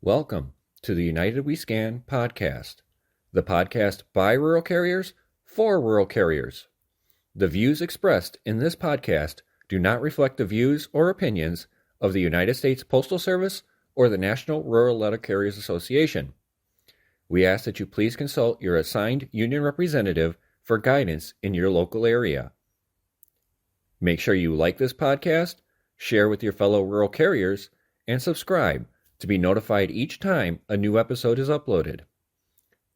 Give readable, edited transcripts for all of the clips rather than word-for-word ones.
Welcome to the United We Scan podcast, the podcast by rural carriers for rural carriers. The views expressed in this podcast do not reflect the views or opinions of the United States Postal Service or the National Rural Letter Carriers Association. We ask that you please consult your assigned union representative for guidance in your local area. Make sure you like this podcast, share with your fellow rural carriers, and subscribe to be notified each time a new episode is uploaded.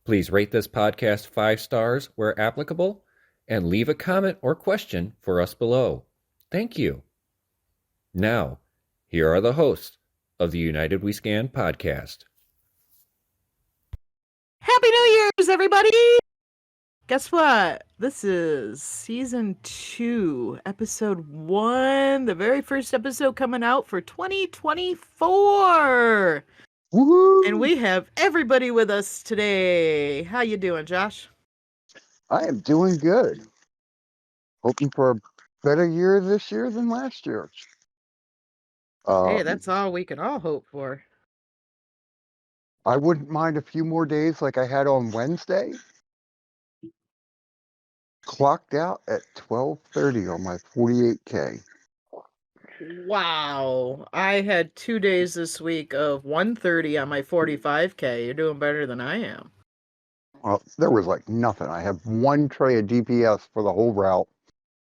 Please rate this podcast 5 stars where applicable and leave a comment or question for us below. Thank you. Now, here are the hosts of the United We Scan podcast. Happy New Year's, everybody! Guess what? This is season 2, episode 1, the very first episode coming out for 2024. Woo-hoo! And we have everybody with us today. How you doing, Josh? I am doing good. Hoping for a better year this year than last year. Hey, that's all we can all hope for. I wouldn't mind a few more days like I had on Wednesday. Clocked out at 12:30 on my 48K. Wow. I had 2 days this week of 1:30 on my 45K. You're doing better than I am. Well, there was like nothing. I have one tray of DPS for the whole route.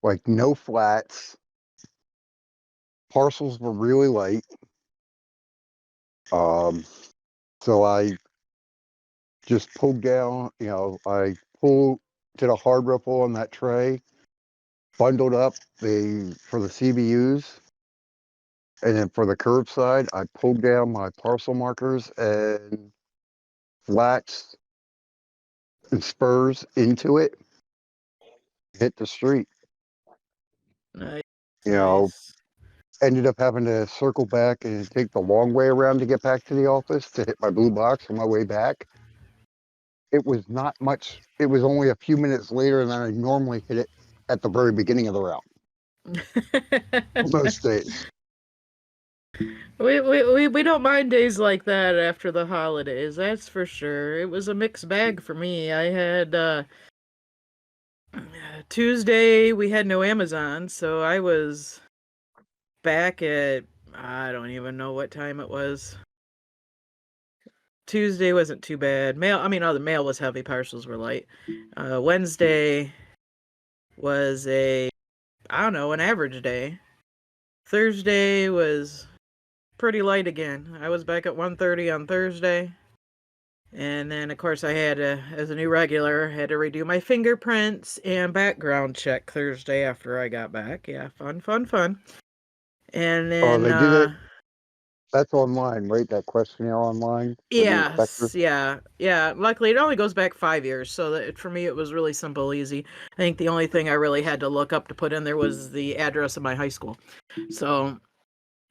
Like no flats. Parcels were really light. So I just pulled down, I did a hard ripple on that tray, bundled up for the CBUs, and then for the curbside, I pulled down my parcel markers and flats and spurs into it, hit the street. Nice. Ended up having to circle back and take the long way around to get back to the office to hit my blue box on my way back. It was not much. It was only a few minutes later than I normally hit it at the very beginning of the route. Most days. We don't mind days like that after the holidays, that's for sure. It was a mixed bag for me. I had Tuesday we had no Amazon, so I was back at I don't even know what time it was. Tuesday wasn't too bad. The mail was heavy, parcels were light. Wednesday was an average day. Thursday was pretty light again. I was back at 1:30 on Thursday. And then, of course, I had as a new regular, had to redo my fingerprints and background check Thursday after I got back. Yeah, fun. And then... they did it. That's online, right? That questionnaire online? Yes, yeah. Luckily, it only goes back 5 years, so for me, it was really simple, easy. I think the only thing I really had to look up to put in there was the address of my high school. So,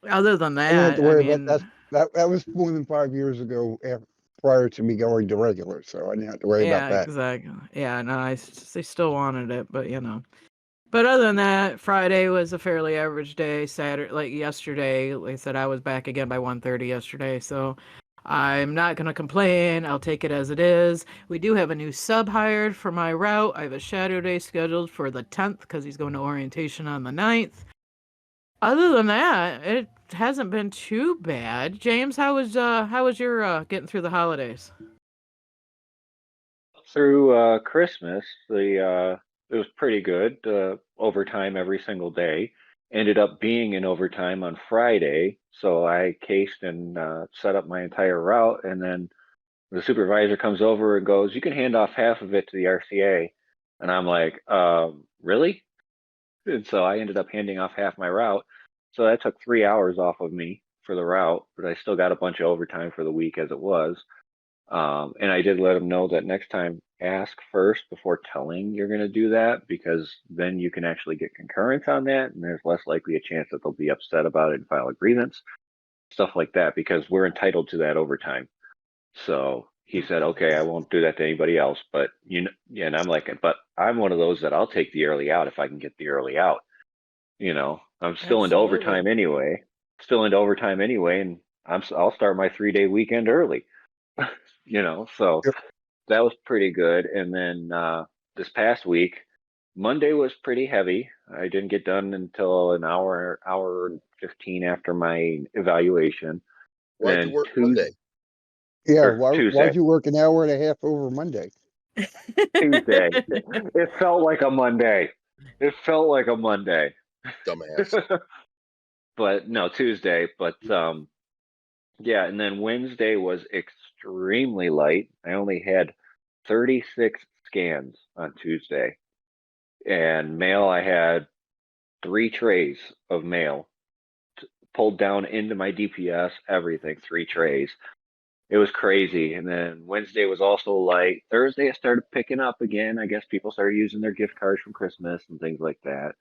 other than that, I didn't have to worry about that. That was more than 5 years ago, prior to me going to regular, so I didn't have to worry about that. Yeah, exactly. Yeah, no, they still wanted it, but But other than that, Friday was a fairly average day. Saturday, like yesterday, like I said, I was back again by 1:30 yesterday, so I'm not going to complain. I'll take it as it is. We do have a new sub hired for my route. I have a shadow day scheduled for the 10th because he's going to orientation on the 9th. Other than that, it hasn't been too bad. James, how was your getting through the holidays? Through Christmas, it was pretty good. Overtime every single day. Ended up being in overtime on Friday, so I cased and set up my entire route, and then the supervisor comes over and goes, "You can hand off half of it to the RCA," and I'm like, "Really?" And so I ended up handing off half my route. So that took 3 hours off of me for the route, but I still got a bunch of overtime for the week as it was. And I did let them know that next time, ask first before telling you're going to do that, because then you can actually get concurrence on that, and there's less likely a chance that they'll be upset about it and file a grievance, stuff like that, because we're entitled to that overtime. So he said, "Okay, I won't do that to anybody else," but yeah, and I'm like, but I'm one of those that I'll take the early out if I can get the early out. I'm still into Absolutely. overtime anyway. And I'll start my 3-day weekend early. So Yep. that was pretty good. And then this past week, Monday was pretty heavy. I didn't get done until an hour and 15 after my evaluation. Why'd you Then work Monday? Yeah, Tuesday. why'd you work an hour and a half over Monday? Tuesday. It felt like a Monday. It felt like a Monday. Dumbass. But no, Tuesday. But yeah, and then Wednesday was extremely light. I only had 36 scans on Tuesday. And mail, I had 3 trays of mail pulled down into my DPS, everything, 3 trays. It was crazy. And then Wednesday was also light. Thursday, it started picking up again. I guess people started using their gift cards from Christmas and things like that.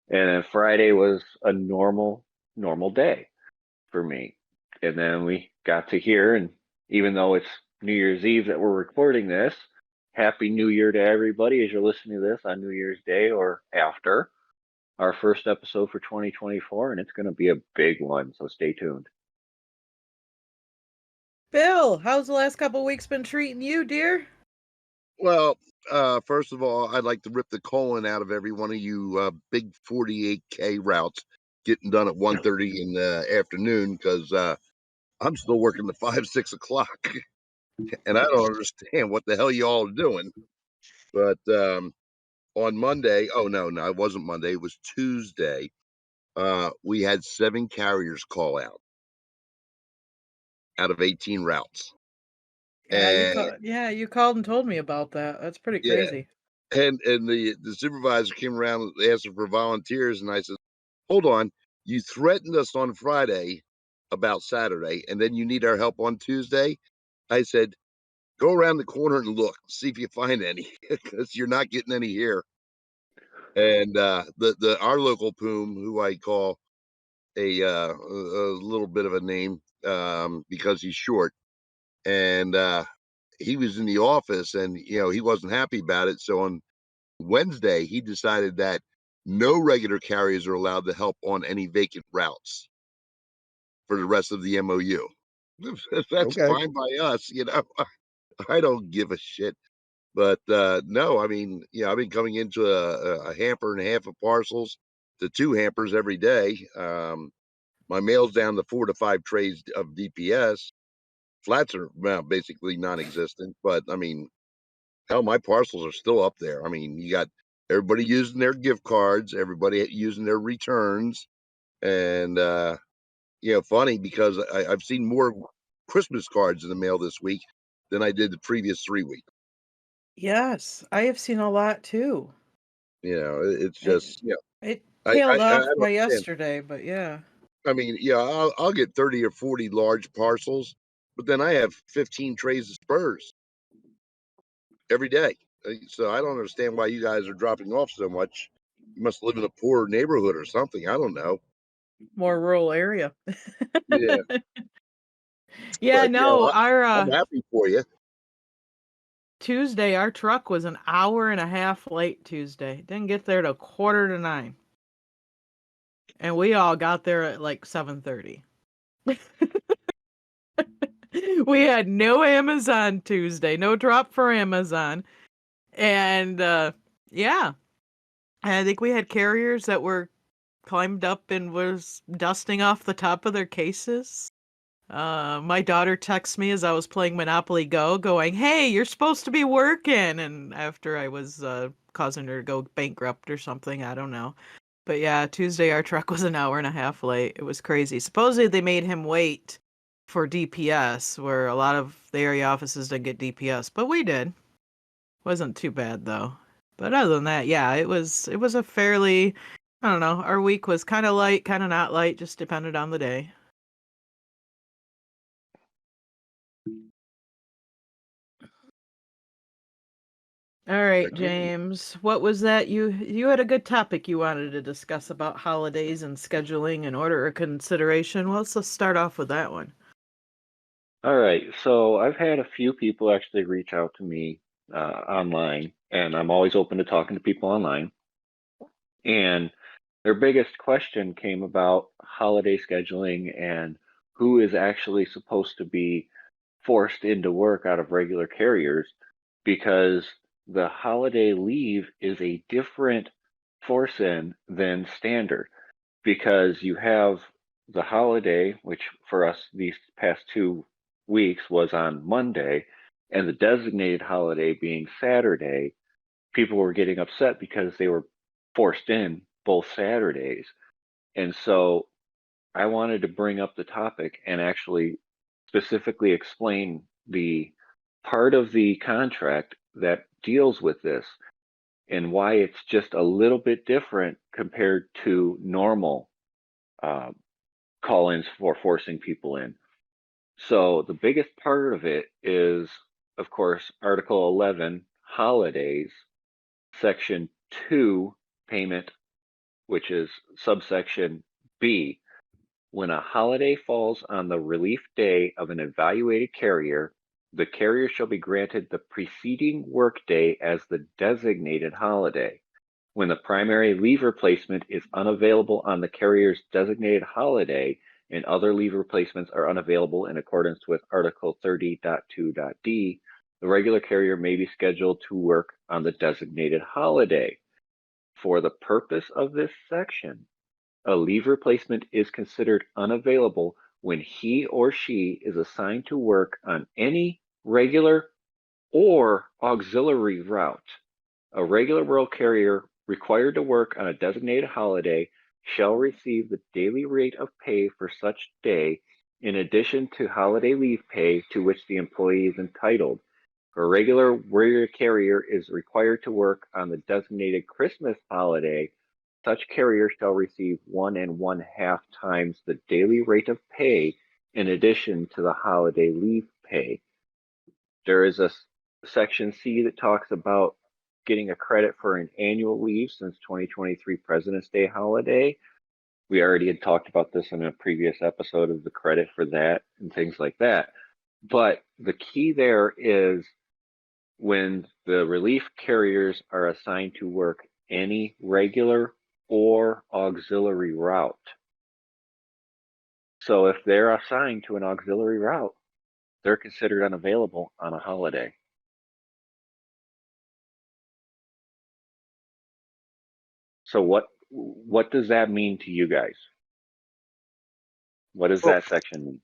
And then Friday was a normal day for me. And then we got to here, and even though it's New Year's Eve that we're recording this, Happy New Year to everybody as you're listening to this on New Year's Day or after. Our first episode for 2024, and it's going to be a big one, so stay tuned. Bill, how's the last couple weeks been treating you, dear? Well, first of all, I'd like to rip the colon out of every one of you big 48K routes getting done at 1:30 in the afternoon because I'm still working to 5, 6 o'clock. And I don't understand what the hell you all are doing. But on Monday, no, it wasn't Monday. It was Tuesday. We had 7 carriers call out of 18 routes. You called and told me about that. That's pretty Yeah. crazy. And the supervisor came around asking for volunteers, and I said, "Hold on, you threatened us on Friday about Saturday, and then you need our help on Tuesday." I said, "Go around the corner and look, see if you find any, because you're not getting any here." And our local Poom, who I call a little bit of a name because he's short, and he was in the office, and he wasn't happy about it. So on Wednesday, he decided that no regular carriers are allowed to help on any vacant routes for the rest of the MOU. That's Okay. fine by us, I don't give a shit. But no, I mean, I've been coming into a hamper and a half of parcels to 2 hampers every day. My mail's down to 4 to 5 trays of DPS. Flats are basically non-existent, but I mean, hell, my parcels are still up there. I mean, you got everybody using their gift cards, everybody using their returns, and funny because I've seen more Christmas cards in the mail this week than I did the previous 3 weeks. Yes, I have seen a lot too. It's I- just It I tailed off don't by understand. yesterday, but yeah. I mean, I'll get 30 or 40 large parcels, but then I have 15 trays of spurs every day. So I don't understand why you guys are dropping off so much. You must live in a poor neighborhood or something. I don't know. More rural area. Yeah, Yeah, but no, our I'm happy for you. Tuesday, our truck was an hour and a half late Tuesday. Didn't get there till 8:45. And we all got there at like 7:30. We had no Amazon Tuesday, no drop for Amazon. And yeah, I think we had carriers that were climbed up and was dusting off the top of their cases. My daughter texted me as I was playing Monopoly Go, going, "Hey, you're supposed to be working." And after I was causing her to go bankrupt or something, I don't know. But yeah, Tuesday our truck was an hour and a half late. It was crazy. Supposedly they made him wait for DPS, where a lot of the area offices didn't get DPS, but we did. Wasn't too bad though. But other than that, yeah, it was a fairly, I don't know, our week was kind of light, kind of not light, just depended on the day. All right, James, what was that? You had a good topic you wanted to discuss about holidays and scheduling and order of consideration. Well, let's just start off with that one. All right, so I've had a few people actually reach out to me online, and I'm always open to talking to people online. And their biggest question came about holiday scheduling and who is actually supposed to be forced into work out of regular carriers, because the holiday leave is a different force in than standard, because you have the holiday, which for us these past 2 weeks was on Monday, and the designated holiday being Saturday. People were getting upset because they were forced in both Saturdays. And so I wanted to bring up the topic and actually specifically explain the part of the contract that deals with this and why it's just a little bit different compared to normal call-ins for forcing people in. So the biggest part of it is, of course, Article 11, holidays, Section 2, payment, which is subsection B. When a holiday falls on the relief day of an evaluated carrier, the carrier shall be granted the preceding workday as the designated holiday. When the primary leave replacement is unavailable on the carrier's designated holiday and other leave replacements are unavailable in accordance with Article 30.2.d, the regular carrier may be scheduled to work on the designated holiday. For the purpose of this section, a leave replacement is considered unavailable when he or she is assigned to work on any regular or auxiliary route. A regular rural carrier required to work on a designated holiday shall receive the daily rate of pay for such day in addition to holiday leave pay to which the employee is entitled. If a regular carrier is required to work on the designated Christmas holiday, such carrier shall receive 1 1/2 times the daily rate of pay in addition to the holiday leave pay. There is a section C that talks about getting a credit for an annual leave since 2023 President's Day holiday. We already had talked about this in a previous episode of the credit for that and things like that. But the key there is when the relief carriers are assigned to work any regular or auxiliary route. So if they're assigned to an auxiliary route, they're considered unavailable on a holiday. So what does that mean to you guys? What does that section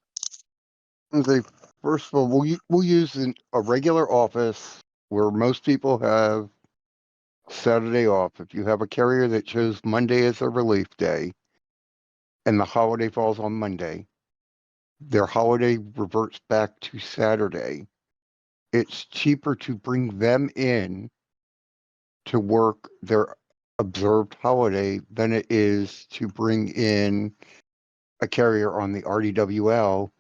mean? First of all, we'll use a regular office where most people have Saturday off. If you have a carrier that chose Monday as a relief day and the holiday falls on Monday, their holiday reverts back to Saturday. It's cheaper to bring them in to work their observed holiday than it is to bring in a carrier on the RDWL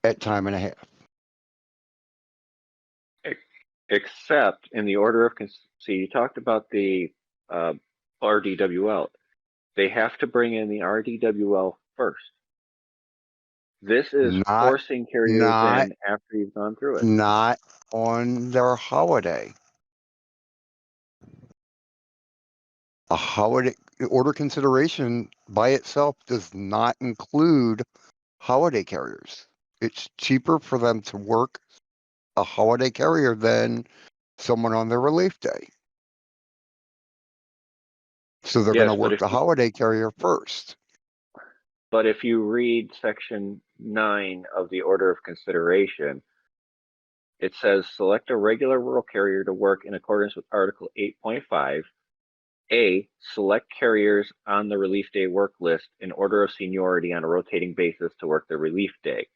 at time and a half. Except in the order of, see, you talked about the RDWL. They have to bring in the RDWL first. This is forcing carriers in after you've gone through it. Not on their holiday. A holiday order consideration by itself does not include holiday carriers. It's cheaper for them to work a holiday carrier than someone on their relief day. So they're going to work the holiday carrier first. But if you read section 9 of the order of consideration, it says select a regular rural carrier to work in accordance with Article 8.5. A, select carriers on the relief day work list in order of seniority on a rotating basis to work the relief day.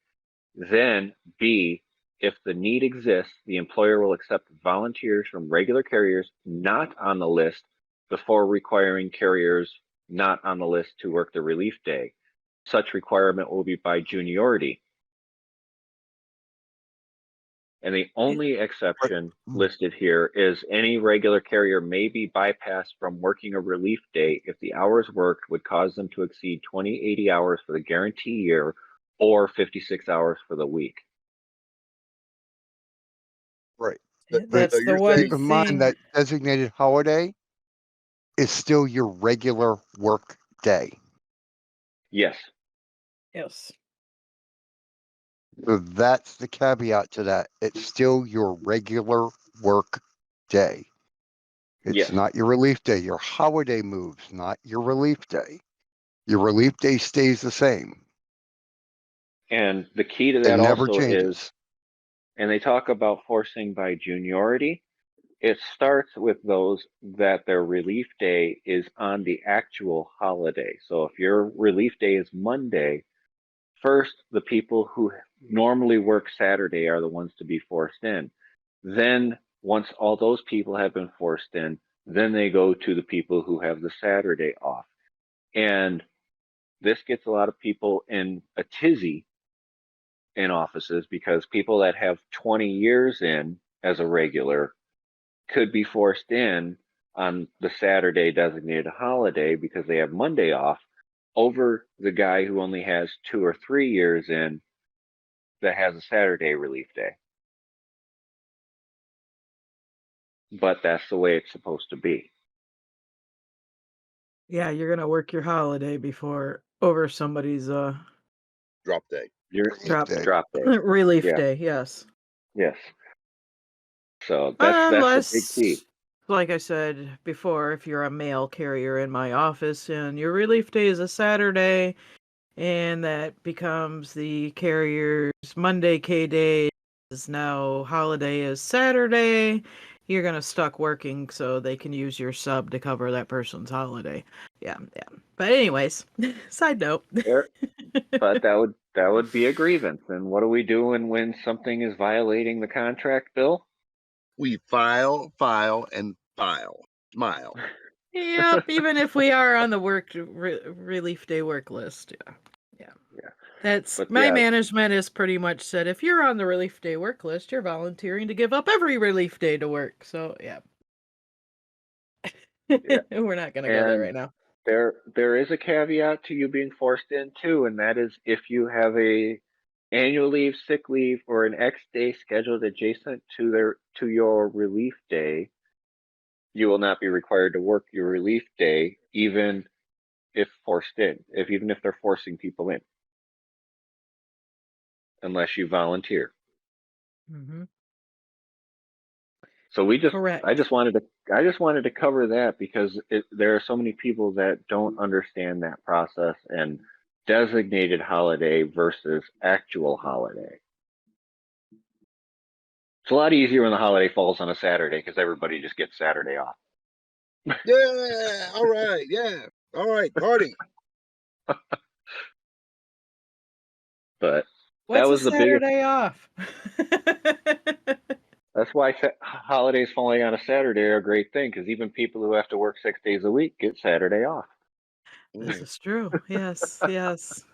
Then B, if the need exists, the employer will accept volunteers from regular carriers not on the list before requiring carriers not on the list to work the relief day. Such requirement will be by juniority. And the only exception listed here is any regular carrier may be bypassed from working a relief day if the hours worked would cause them to exceed 2080 hours for the guarantee year or 56 hours for the week. Right. That's the one Keep in mind that designated holiday is still your regular work day. Yes. Yes. So that's the caveat to that. It's still your regular work day. It's Yes. not your relief day. Your holiday moves, not your relief day. Your relief day stays the same. And the key to It that never also is, changes. and they talk about forcing by juniority. It starts with those that their relief day is on the actual holiday. So if your relief day is Monday, first the people who normally work Saturday are the ones to be forced in. Then once all those people have been forced in, then they go to the people who have the Saturday off. And this gets a lot of people in a tizzy in offices because people that have 20 years in as a regular could be forced in on the Saturday designated holiday because they have Monday off over the guy who only has 2 or 3 years in that has a Saturday relief day. But that's the way it's supposed to be. Yeah, you're gonna work your holiday before over somebody's Drop day. Your Relief drop day. drop day. relief Yeah. day. Yes. Yes. So that's a big key. Unless, like I said before, if you're a mail carrier in my office and your relief day is a Saturday, and that becomes the carrier's Monday K day is now holiday is Saturday, you're gonna stuck working so they can use your sub to cover that person's holiday. Yeah, yeah. But anyways, side note. There, but that would be a grievance. And what are we doing when something is violating the contract, Bill? We file, and file. Smile. Yep, even if we are on the relief day work list. Yeah. Yeah. Yeah. That's But my yeah, management has pretty much said if you're on the relief day work list, you're volunteering to give up every relief day to work. So, yeah. yeah. We're not going to go there And right now. there is a caveat to you being forced in too, and that is if you have a annual leave, sick leave, or an X day scheduled adjacent to your relief day, you will not be required to work your relief day, even if forced in, even if they're forcing people in, unless you volunteer. Hmm. So Correct. I just wanted to cover that because there are so many people that don't understand that process and designated holiday versus actual holiday. It's a lot easier when the holiday falls on a Saturday because everybody just gets Saturday off. Yeah. All right. Yeah. All right. Party. But that What's a was the biggest. Saturday off? That's why holidays falling on a Saturday are a great thing because even people who have to work 6 days a week get Saturday off. This Mm. is true. Yes, yes.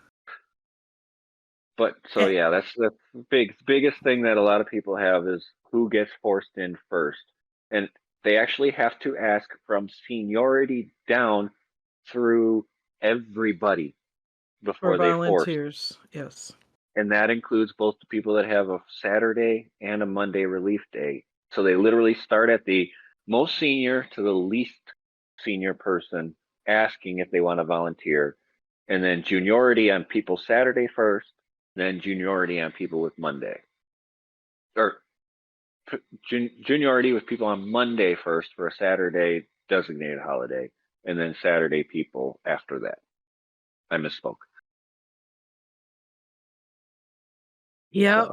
But so Eh, yeah, that's the biggest thing that a lot of people have is who gets forced in first. And they actually have to ask from seniority down through everybody For before they force. volunteers. Yes. And that includes both the people that have a Saturday and a Monday relief day. So they literally start at the most senior to the least senior person asking if they want to volunteer. And then juniority on people Saturday first, then juniority on people with Monday. Or juniority with people on Monday first for a Saturday designated holiday, and then Saturday people after that. I misspoke. Yep.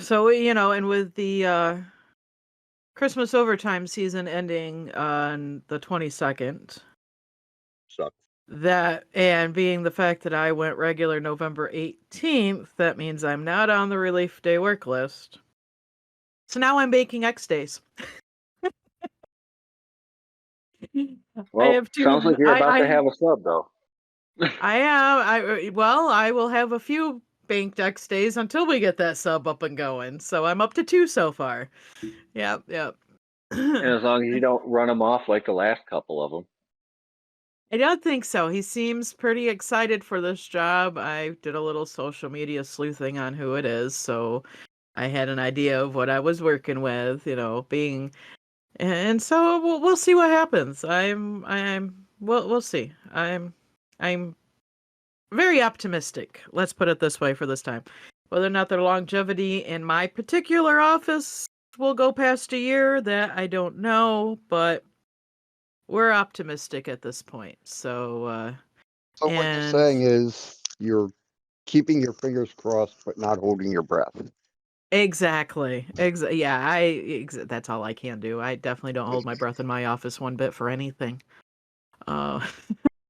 So So, and with the Christmas overtime season ending on the 22nd, Sucks. that and being the fact that I went regular November 18th, that means I'm not on the relief day work list. So now I'm baking X days. I well, have sounds two. like you're about to have a sub though. I am. I will have a few banked X days until we get that sub up and going. So I'm up to 2 so far. Yep, yep. And as long as you don't run them off like the last couple of them. I don't think so. He seems pretty excited for this job. I did a little social media sleuthing on who it is, so I had an idea of what I was working with, and so we'll see what happens. We'll see. I'm very optimistic. Let's put it this way for this time. Whether or not their longevity in my particular office will go past a year, that I don't know, but we're optimistic at this point. So, So what you're and saying is you're keeping your fingers crossed, but not holding your breath. exactly. Yeah, that's all I can do. I definitely don't hold my breath in my office one bit for anything. Uh,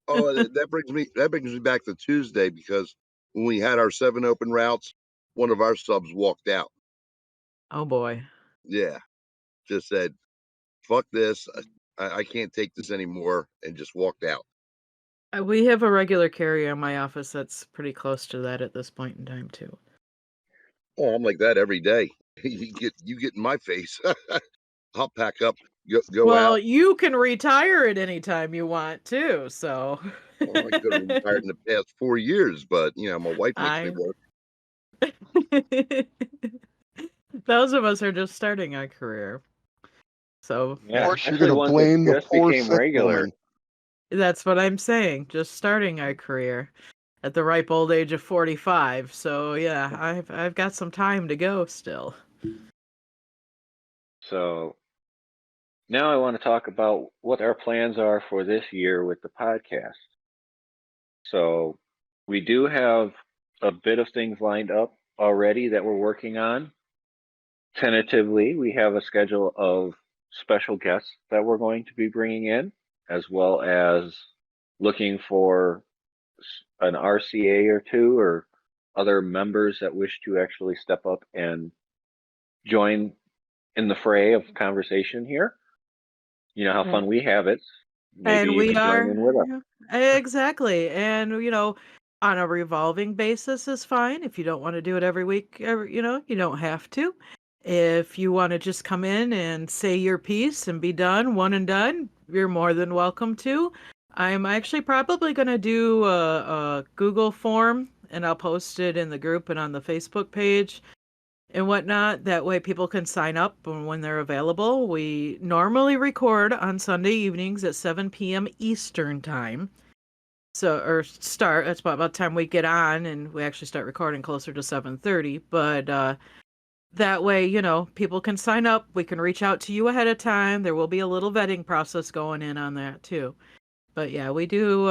Oh, that brings me back to Tuesday, because when we had our 7 open routes, one of our subs walked out. oh boy. Yeah, just said, "Fuck this, I can't take this anymore," and just walked out. We have a regular carrier in my office that's pretty close to that at this point in time too. Oh, I'm like that every day. You get in my face. I'll pack up, go Well, out. you can retire at any time you want too, so Well, I could have retired in the past 4 years, but my wife makes me I work. those of us are just starting our career. So Of Yeah, course, you're actually, going to ones that blame the just poor became sick regular. woman. that's what I'm saying, just starting our career at the ripe old age of 45. So yeah, I've got some time to go still. So now I want to talk about what our plans are for this year with the podcast. So we do have a bit of things lined up already that we're working on. Tentatively, we have a schedule of special guests that we're going to be bringing in, as well as looking for an RCA or two or other members that wish to actually step up and join in the fray of conversation here. You know how Yeah. fun we have it. Maybe And you we could join are, in with us. yeah, exactly. And on a revolving basis is fine. If you don't want to do it every week, you don't have to. If you want to just come in and say your piece and be done, one and done, you're more than welcome to. I'm actually probably going to do a Google form and I'll post it in the group and on the Facebook page and whatnot. That way people can sign up when they're available. We normally record on Sunday evenings at 7 p.m. Eastern time. So, or start, that's about the time we get on and we actually start recording closer to 7:30. But that way, people can sign up. We can reach out to you ahead of time. There will be a little vetting process going in on that too. But yeah, we do,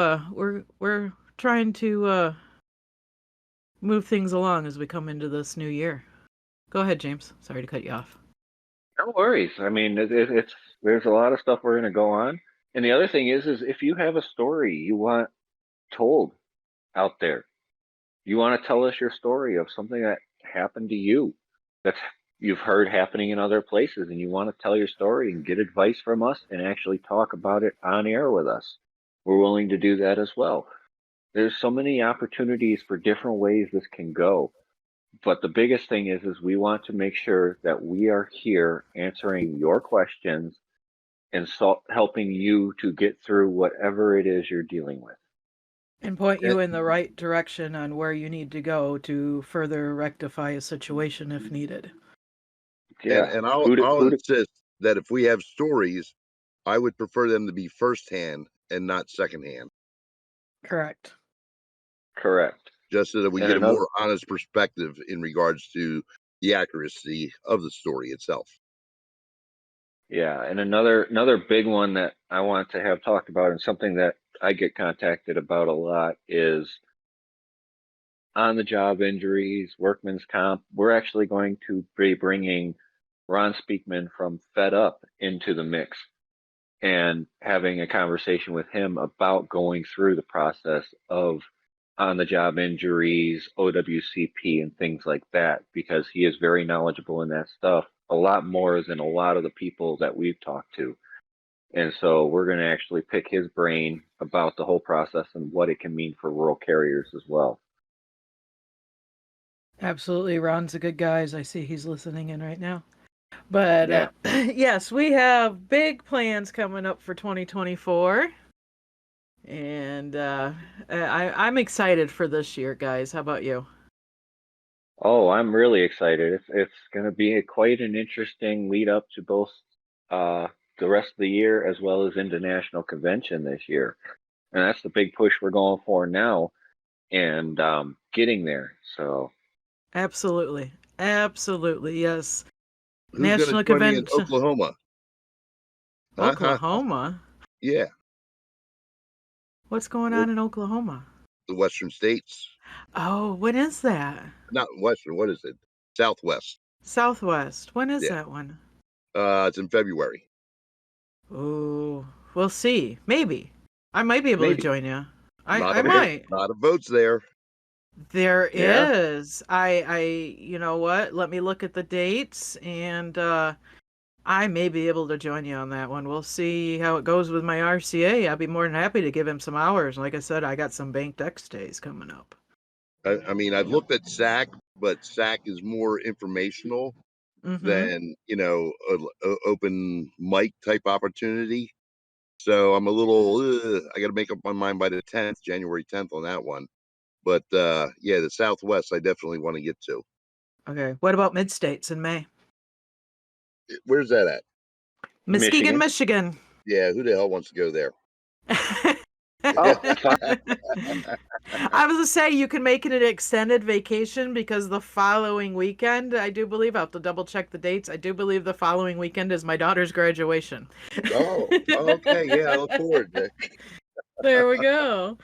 we're trying to move things along as we come into this new year. Go ahead, James. Sorry to cut you off. No worries. I mean, it's there's a lot of stuff we're going to go on. And the other thing is if you have a story you want told out there, you want to tell us your story of something that happened to you that you've heard happening in other places, and you want to tell your story and get advice from us and actually talk about it on air with us, we're willing to do that as well. There's so many opportunities for different ways this can go. But the biggest thing is we want to make sure that we are here answering your questions and helping you to get through whatever it is you're dealing with. And point And, you in the right direction on where you need to go to further rectify a situation if needed. Yeah. and Who I'll to, insist that if we have stories, I would prefer them to be firsthand and not secondhand, Correct. correct. just so that we And get a another, more honest perspective in regards to the accuracy of the story itself. yeah, and another big one that I want to have talked about, and something that I get contacted about a lot, is on the job injuries, workman's comp. We're actually going to be bringing Ron Speakman from Fed Up into the mix and having a conversation with him about going through the process of on the job injuries, OWCP, and things like that, because he is very knowledgeable in that stuff, a lot more than a lot of the people that we've talked to. And so we're going to actually pick his brain about the whole process and what it can mean for rural carriers as well. Absolutely. Ron's a good guy, as I see he's listening in right now. But Yeah. yes, we have big plans coming up for 2024. And I'm excited for this year, guys. How about you? Oh, I'm really excited. It's going to be quite an interesting lead up to both the rest of the year as well as international convention this year. And that's the big push we're going for now. and getting there. So Absolutely. Absolutely. Yes. Who's going to National join me in convention. Oklahoma? Oklahoma. Yeah, What's going we're on in Oklahoma? the Western states. Oh, when is that? Not Western. What is it? Southwest. Southwest. When is Yeah. that one? It's in February. Oh, we'll see. Maybe. I might be able to maybe. join you. Lot I of might. lot of votes there. There Yeah. is. You know what? Let me look at the dates and I may be able to join you on that one. We'll see how it goes with my RCA. I'd be more than happy to give him some hours. Like I said, I got some banked X days coming up. I mean, I've looked at SAC, but SAC is more informational Mm-hmm. than a open mic type opportunity. So I'm a little. I got to make up my mind by the 10th, January 10th, on that one. But yeah, the Southwest, I definitely want to get to. Okay. What about mid states in May? Where's that at? Muskegon, Michigan. Yeah, who the hell wants to go there? Oh, fine. I was gonna say you can make it an extended vacation because the following weekend, I do believe, I have to double check the dates. I do believe the following weekend is my daughter's graduation. Oh, okay, yeah, I look forward to it. There we go.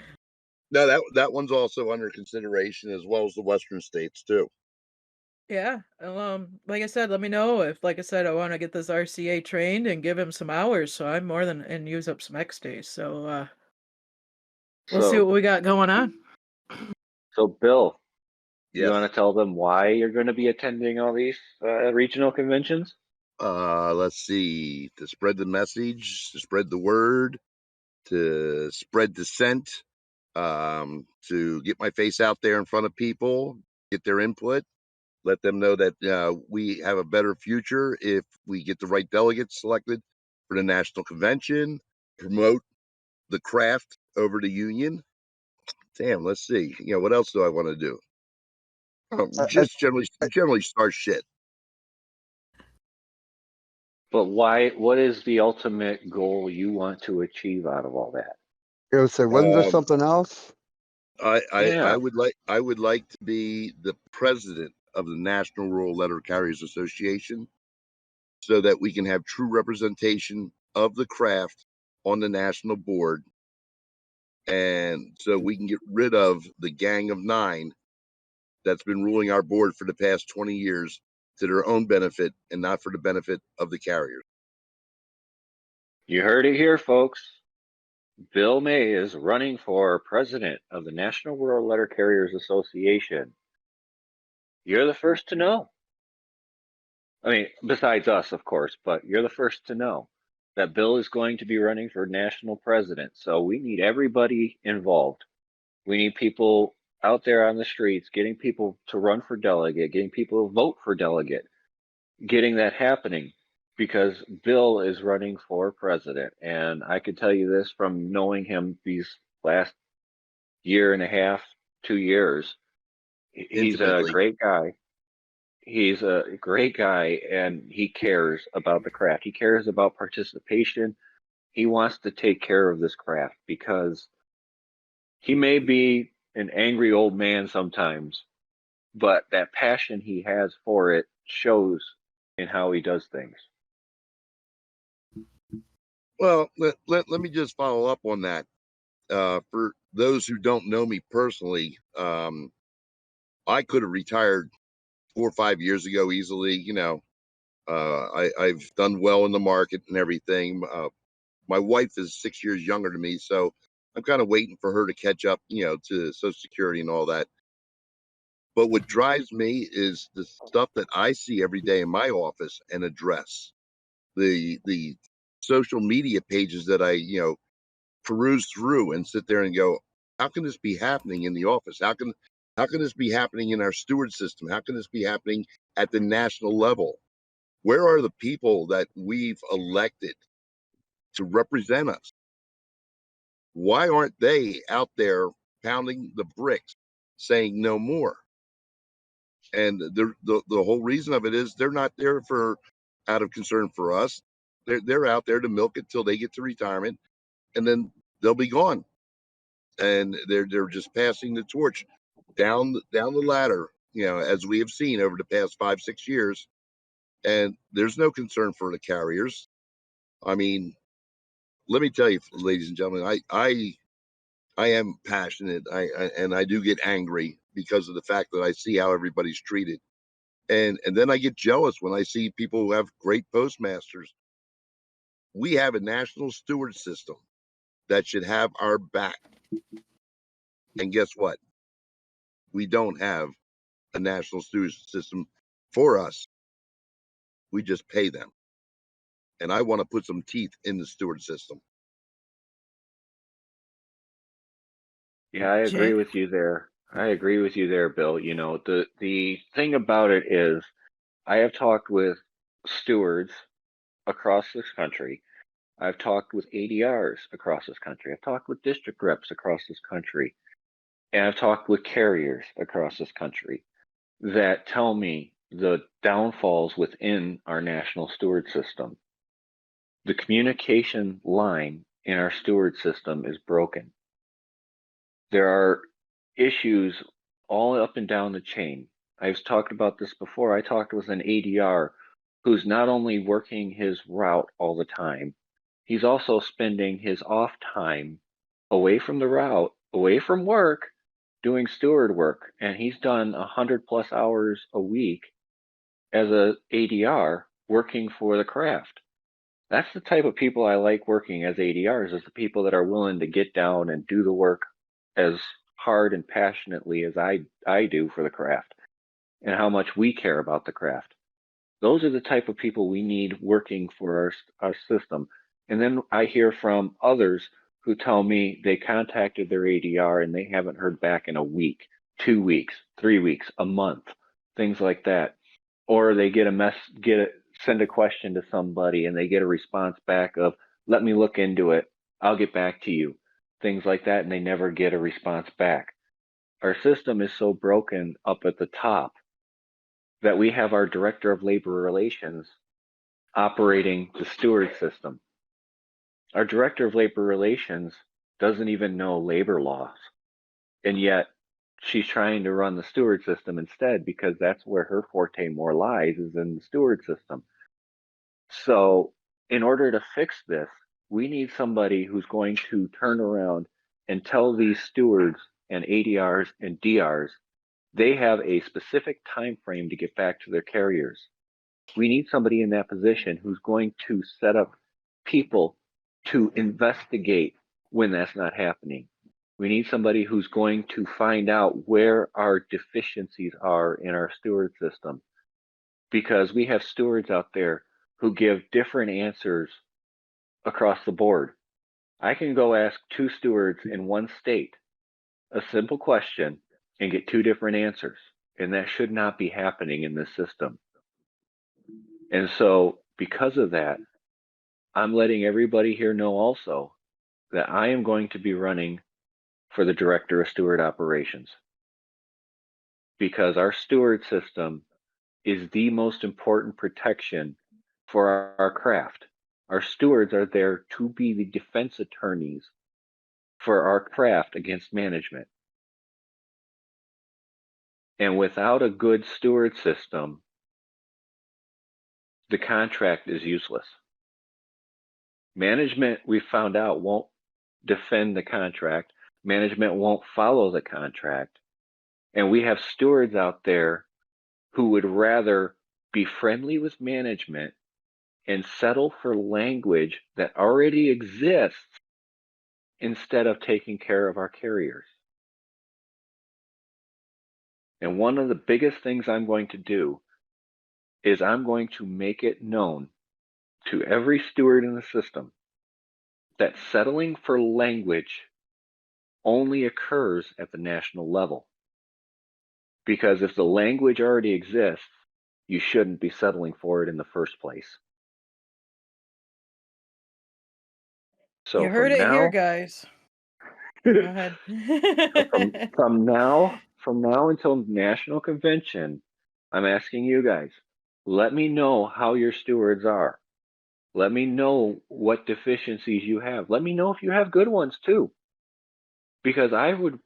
No, that one's also under consideration, as well as the Western states too. Yeah. Like I said, let me know if, like I said, I want to get this RCA trained and give him some hours. So I'm more than and use up some X days. So we'll see So, what we got going on. so Bill, you Yes. want to tell them why you're going to be attending all these regional conventions? Let's see. To spread the message, to spread the word, to spread dissent, to get my face out there in front of people, get their input, let them know that we have a better future if we get the right delegates selected for the national convention, promote the craft over the union. Damn, let's see. What else do I want to do? I, Just generally start shit. But why? What is the ultimate goal you want to achieve out of all that? say, wasn't there Um, something else? Yeah. I would like to be the president of the National Rural Letter Carriers Association, so that we can have true representation of the craft on the national board, and so we can get rid of the Gang of Nine that's been ruling our board for the past 20 years to their own benefit and not for the benefit of the carriers. You heard it here, folks. Bill May is running for president of the National Rural Letter Carriers Association. You're the first to know. I mean, besides us, of course, but you're the first to know that Bill is going to be running for national president. So we need everybody involved. We need people out there on the streets, getting people to run for delegate, getting people to vote for delegate, getting that happening, because Bill is running for president. And I could tell you this from knowing him these last year and a half, 2 years. He's a Intimately. great guy. He's a great guy, and he cares about the craft. He cares about participation. He wants to take care of this craft because he may be an angry old man sometimes, but that passion he has for it shows in how he does things. Well, let me just follow up on that. For those who don't know me personally, I could have retired 4 or 5 years ago easily. I've done well in the market and everything. My wife is 6 years younger than me, so I'm kind of waiting for her to catch up, to Social Security and all that. But what drives me is the stuff that I see every day in my office and address. The social media pages that I, peruse through and sit there and go, how can this be happening in the office? How can this be happening in our steward system? How can this be happening at the national level? Where are the people that we've elected to represent us? Why aren't they out there pounding the bricks, saying no more? And the whole reason of it is they're not there for out of concern for us. They're out there to milk it till they get to retirement, and then they'll be gone. and they're just passing the torch down the ladder, as we have seen over the past 5-6 years. And there's no concern for the carriers. I mean, let me tell you, ladies and gentlemen, I am passionate. And I do get angry because of the fact that I see how everybody's treated. And then I get jealous when I see people who have great postmasters. We have a national steward system that should have our back. And guess what? We don't have a national steward system for us. We just pay them. And I want to put some teeth in the steward system. Yeah, I agree Jay? with you there. I agree with you there, Bill. The thing about it is I have talked with stewards across this country. I've talked with ADRs across this country. I've talked with district reps across this country. And I've talked with carriers across this country that tell me the downfalls within our national steward system. The communication line in our steward system is broken. There are issues all up and down the chain. I've talked about this before. I talked with an ADR who's not only working his route all the time, he's also spending his off time away from the route, away from work, doing steward work. And he's done 100+ hours a week as a ADR working for the craft. That's the type of people I like working as ADRs, is the people that are willing to get down and do the work as hard and passionately as I do for the craft, and how much we care about the craft. Those are the type of people we need working for our system. And then I hear from others who tell me they contacted their ADR and they haven't heard back in a week, 2 weeks, 3 weeks, a month, things like that. Or they send a question to somebody and they get a response back of, let me look into it, I'll get back to you, things like that, and they never get a response back. Our system is so broken up at the top that we have our Director of Labor Relations operating the steward system. Our Director of Labor Relations doesn't even know labor laws, and yet she's trying to run the steward system instead, because that's where her forte more lies, is in the steward system. So in order to fix this, we need somebody who's going to turn around and tell these stewards and ADRs and DRs they have a specific time frame to get back to their carriers. We need somebody in that position who's going to set up people to investigate when that's not happening. We need somebody who's going to find out where our deficiencies are in our steward system, because we have stewards out there who give different answers across the board. I can go ask 2 stewards in one state a simple question and get 2 different answers, and that should not be happening in this system. And so because of that, I'm letting everybody here know also that I am going to be running for the Director of Steward Operations, because our steward system is the most important protection for our craft. Our stewards are there to be the defense attorneys for our craft against management. And without a good steward system, the contract is useless. Management, we found out, won't defend the contract. Management won't follow the contract. And we have stewards out there who would rather be friendly with management and settle for language that already exists instead of taking care of our carriers. And one of the biggest things I'm going to do is I'm going to make it known to every steward in the system that settling for language only occurs at the national level. Because if the language already exists, you shouldn't be settling for it in the first place. So you heard it now, here, guys. Go ahead. from now until national convention, I'm asking you guys, let me know how your stewards are. Let me know what deficiencies you have. Let me know if you have good ones too. because I would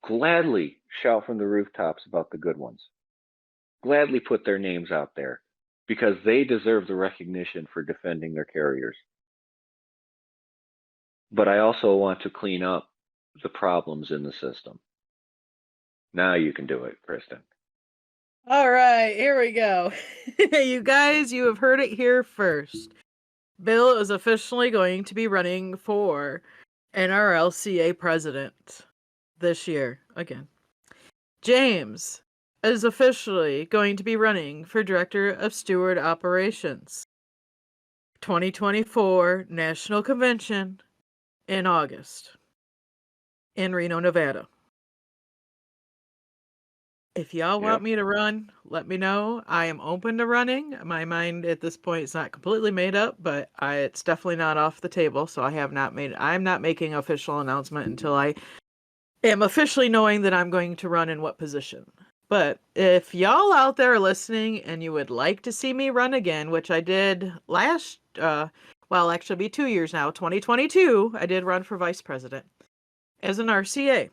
gladly shout from the rooftops about the good ones. Gladly put their names out there because they deserve the recognition for defending their carriers. But I also want to clean up the problems in the system. Now you can do it, Kristen. All right, here we go. You guys, you have heard it here first. Bill is officially going to be running for NRLCA president this year again. James is officially going to be running for director of steward operations. 2024 National Convention in August in Reno, Nevada. If y'all want Yep. me to run, let me know. I am open to running. My mind at this point is not completely made up, but it's definitely not off the table. So I'm not making an official announcement until I am officially knowing that I'm going to run in what position. But if y'all out there are listening and you would like to see me run again, which I did last, actually be 2 years now, 2022, I did run for vice president as an RCA.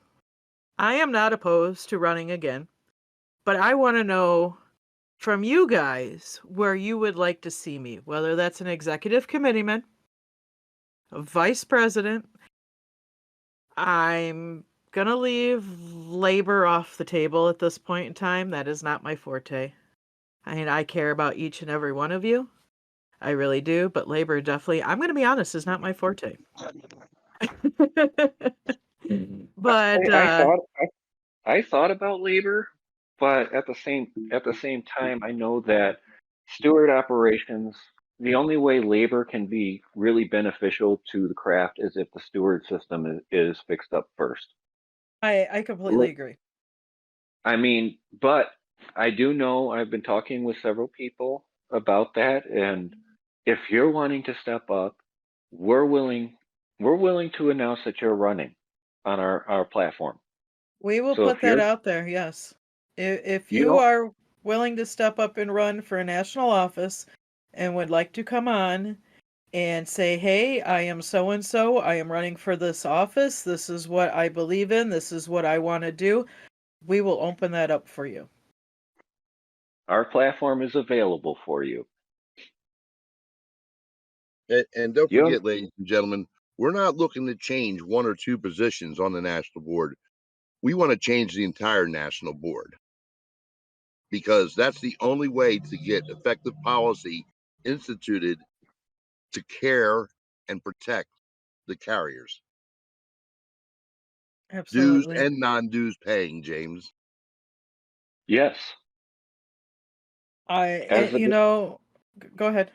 I am not opposed to running again. But I want to know from you guys where you would like to see me, whether that's an executive committeeman, a vice president. I'm going to leave labor off the table at this point in time. That is not my forte. I mean, I care about each and every one of you. I really do. But labor definitely, I'm going to be honest, is not my forte. But I thought about labor, but at the same time, I know that steward operations, the only way labor can be really beneficial to the craft is if the steward system is fixed up first. I completely agree. I mean, but I do know I've been talking with several people about that, and if you're wanting to step up, we're willing to announce that you're running on our platform. We will So put if that you're out there, yes. If you you don't are willing to step up and run for a national office and would like to come on and say, hey, I am so-and-so, I am running for this office, this is what I believe in, this is what I want to do, we will open that up for you. our platform is available for you. And don't You don't- forget, ladies and gentlemen, we're not looking to change one or two positions on the national board. We want to change the entire national board because that's the only way to get effective policy instituted to care and protect the carriers. Dues Absolutely. and non-dues paying, James. Yes. As the Go ahead.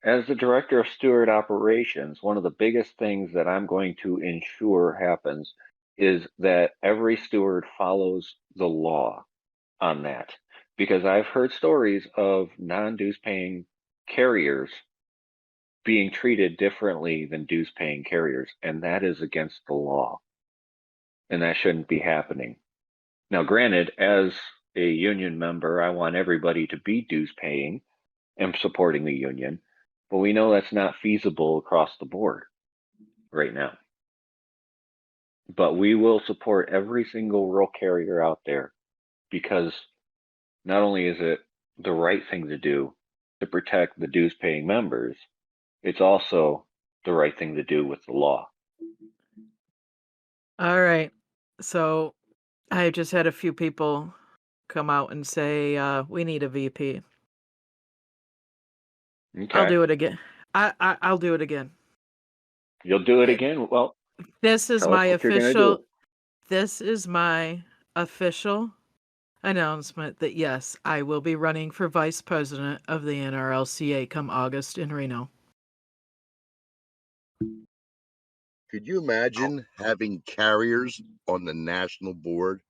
as the director of steward operations, one of the biggest things that I'm going to ensure happens is that every steward follows the law on that. Because I've heard stories of non-dues paying carriers being treated differently than dues paying carriers, and that is against the law. And that shouldn't be happening. Now, granted, as a union member, I want everybody to be dues paying and supporting the union, but we know that's not feasible across the board right now. But we will support every single rural carrier out there because not only is it the right thing to do to protect the dues paying members, it's also the right thing to do with the law. All right. So I just had a few people come out and say, we need a VP. Okay. I'll do it again. I'll do it again. You'll do it again? Well, This is tell us my what you're gonna official. do. This is my official announcement that yes, I will be running for vice president of the NRLCA come August in Reno. Could you imagine having carriers on the national board?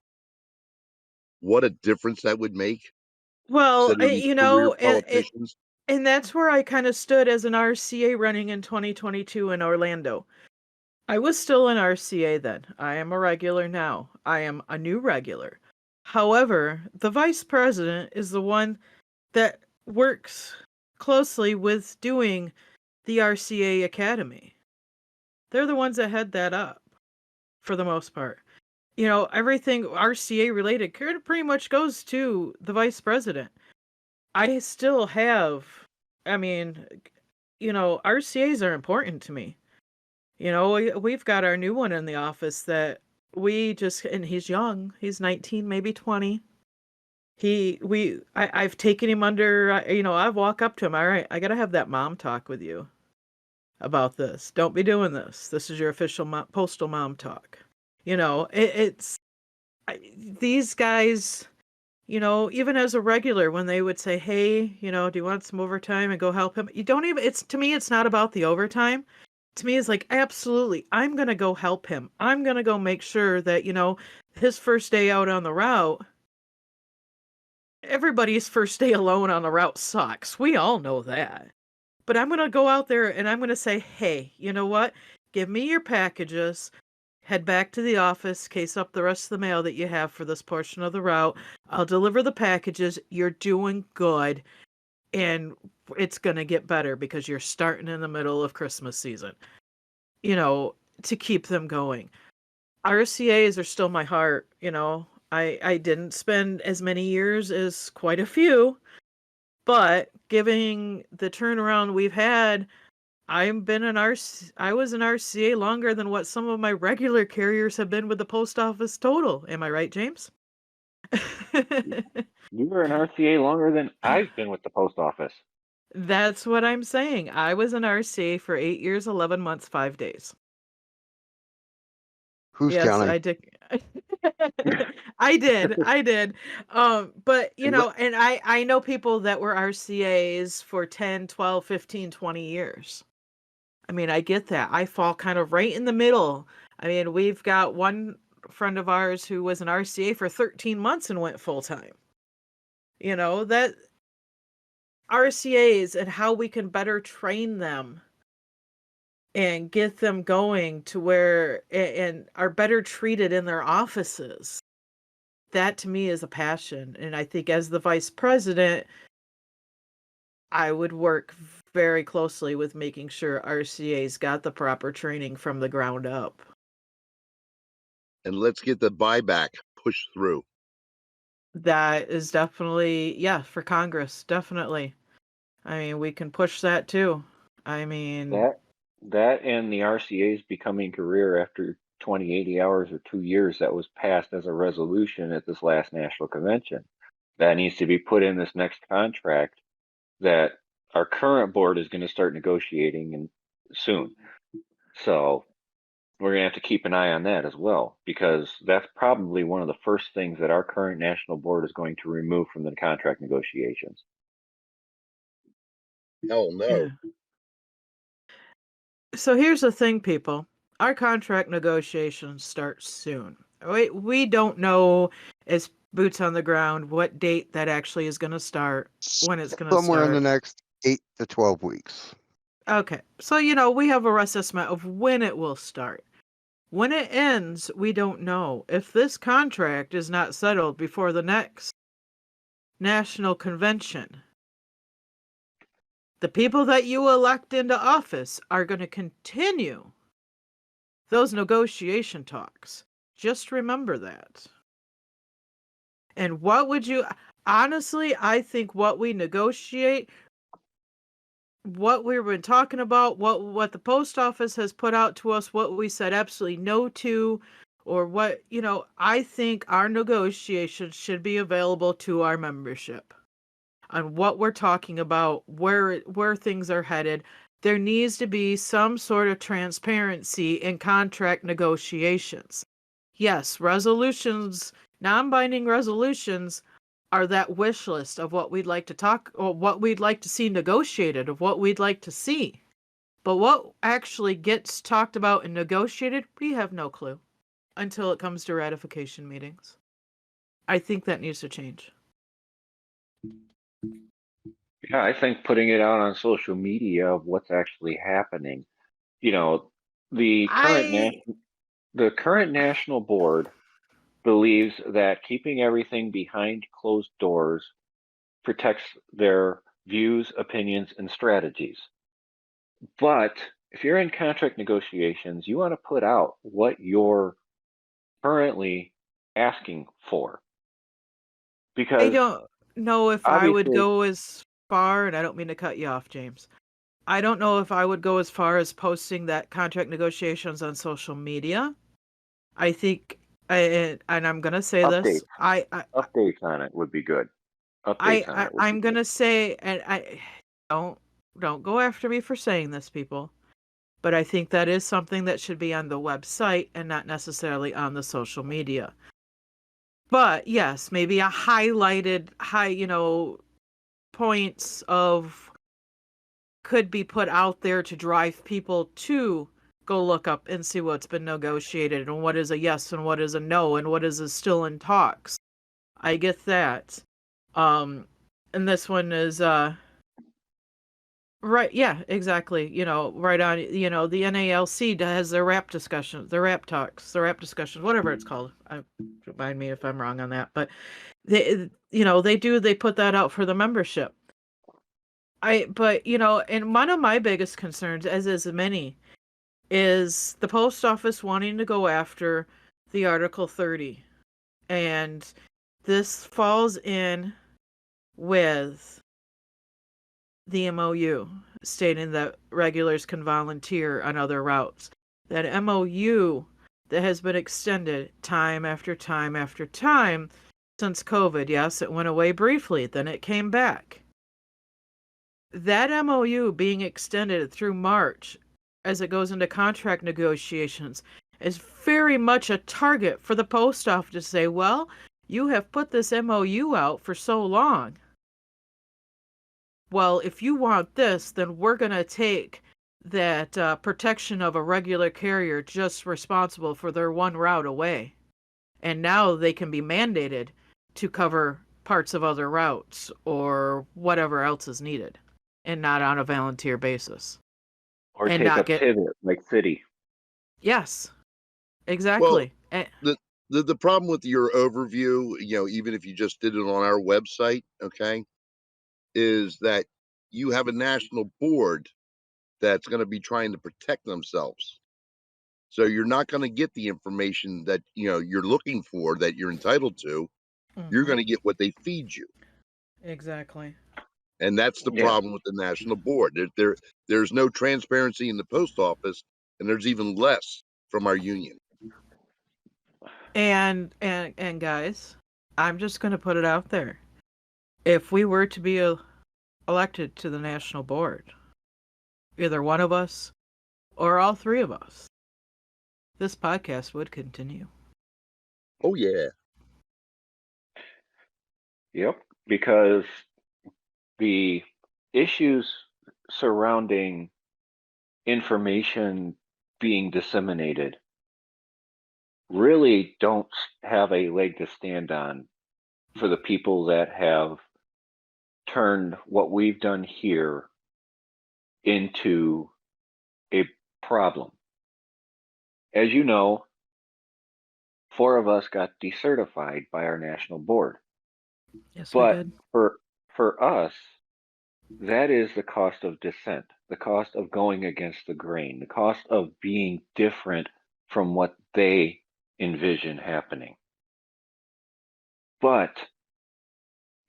What a difference that would make Well, instead of these career politicians. and that's where I kind of stood as an RCA running in 2022 in Orlando. I was still an RCA then. I am a regular now. I am a new regular. However, the vice president is the one that works closely with doing the RCA Academy. They're the ones that head that up. for the most part. You know, everything RCA related pretty much goes to the vice president. I still have, I mean, you know, RCAs are important to me. You know, we've got our new one in the office that and he's young, he's 19, maybe 20. I've taken him under, you know, I've walked up to him. All right, I got to have that mom talk with you about this. Don't be doing this. This is your official postal mom talk. You know, these guys, you know, even as a regular, when they would say, hey, you know, do you want some overtime and go help him? You don't even, to me, it's not about the overtime. To me, it's like, absolutely, I'm going to go help him. I'm going to go make sure that, you know, his first day out on the route, everybody's first day alone on the route sucks. We all know that. But I'm going to go out there and I'm going to say, hey, you know what? Give me your packages. Head back to the office, case up the rest of the mail that you have for this portion of the route. I'll deliver the packages. You're doing good. And it's going to get better because you're starting in the middle of Christmas season. You know, to keep them going. RCAs are still my heart, you know. I didn't spend as many years as quite a few, but giving the turnaround we've had, I was an RCA longer than what some of my regular carriers have been with the post office total. Am I right, James? You were an RCA longer than I've been with the post office. That's what I'm saying. I was an RCA for 8 years, 11 months, 5 days. Who's Yes, counting? I did. I did. But you And know, and I know people that were RCAs for 10, 12, 15, 20 years. I mean, I get that. I fall kind of right in the middle. I mean, we've got one friend of ours who was an RCA for 13 months and went full time. You know, that RCAs and how we can better train them and get them going to where and are better treated in their offices. That to me is a passion. And I think as the vice president, I would work very closely with making sure RCA's got the proper training from the ground up. and let's get the buyback pushed through. That is definitely, yeah, for Congress, definitely. I mean, we can push that too. I mean, That and the RCA's becoming career after 2080 hours or 2 years that was passed as a resolution at this last national convention. That needs to be put in this next contract that our current board is going to start negotiating and soon. So we're going to have to keep an eye on that as well, because that's probably one of the first things that our current national board is going to remove from the contract negotiations. Hell no. yeah. So here's the thing, people. Our contract negotiations start soon. We don't know, as boots on the ground, what date that actually is going to start, when it's going to start. Somewhere in the next 8 to 12 weeks. Okay, so you know, we have a rough estimate of when it will start. When it ends, we don't know. If this contract is not settled before the next national convention, the people that you elect into office are going to continue those negotiation talks. Just remember that. And what would you, honestly, I think what we negotiate, what we've been talking about, what the post office has put out to us, what we said absolutely no to, or what, you know, I think our negotiations should be available to our membership on what we're talking about, where things are headed. There needs to be some sort of transparency in contract negotiations. Yes, resolutions, non-binding resolutions, are that wish list of what we'd like to talk or what we'd like to see negotiated, of what we'd like to see. But what actually gets talked about and negotiated, we have no clue until it comes to ratification meetings. I think that needs to change. Yeah, I think putting it out on social media of what's actually happening. You know, the current national board believes that keeping everything behind closed doors protects their views, opinions, and strategies. But if you're in contract negotiations, you want to put out what your currently asking for. I Because don't know if I would obviously, go as far, and I don't mean to cut you off, James. I don't know if I would go as far as posting that contract negotiations on social media. I think, and I'm gonna say this, updates updates on it would be good. Updates on it would be I'm good. gonna say, and I don't don't go after me for saying this, people, but I think that is something that should be on the website and not necessarily on the social media. But yes, maybe a highlighted points of could be put out there to drive people to go look up and see what's been negotiated and what is a yes and what is a no and what is a still in talks. I get that. Um and this one is right, yeah, exactly. Right on, the NALC has their rap discussions, their rap talks, their rap discussions, whatever it's called. Remind me if I'm wrong on that, but they put that out for the membership. But and one of my biggest concerns, as is many, is the post office wanting to go after the Article 30. And this falls in with the MOU stating that regulars can volunteer on other routes. That MOU that has been extended time after time after time since COVID. Yes, it went away briefly, then it came back. That MOU being extended through March as it goes into contract negotiations is very much a target for the post office to say, well, you have put this MOU out for so long. Well, if you want this, then we're going to take that protection of a regular carrier just responsible for their one route away. And now they can be mandated to cover parts of other routes or whatever else is needed and not on a volunteer basis. Or And take not a get, pivot like City. yes, Well, exactly. the problem with your overview, even if you just did it on our website, okay, is that you have a national board that's going to be trying to protect themselves. So you're not going to get the information that you're looking for, that you're entitled to. You're going to get what they feed you, Exactly. and that's the Yeah. problem with the national board. There's no transparency in the post office, and there's even less from our union. And guys, I'm just going to put it out there. If we were to be elected to the national board, either one of us or all three of us, this podcast would continue. Oh yeah. Yep. Because the issues surrounding information being disseminated really don't have a leg to stand on for the people that have turned what we've done here into a problem. As you know, 4 of us got decertified by our national board. Yes, we But did. for us, that is the cost of dissent, the cost of going against the grain, the cost of being different from what they envision happening. But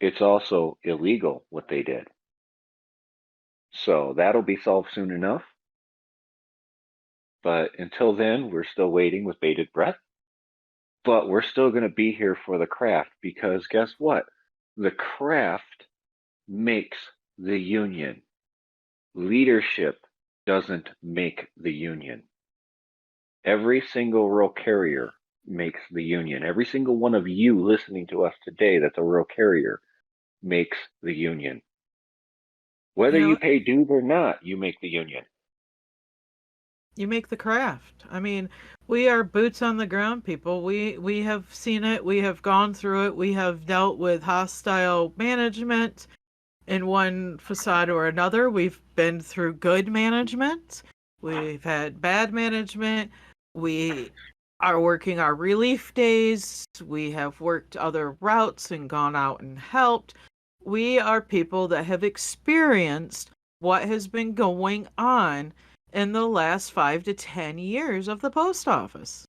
it's also illegal what they did. So that'll be solved soon enough. But until then, we're still waiting with bated breath. But we're still going to be here for the craft, because guess what? The craft makes the union. Leadership doesn't make the union. Every single rural carrier makes the union. Every single one of you listening to us today that's a rural carrier makes the union. Whether You you know, pay dues or not, you make the union. you make the craft. I mean, we are boots on the ground people. We have seen it. We have gone through it. We have dealt with hostile management in one facade or another. We've been through good management. We've had bad management. We are working our relief days. We have worked other routes and gone out and helped. We are people that have experienced what has been going on in the last 5 to 10 years of the post office.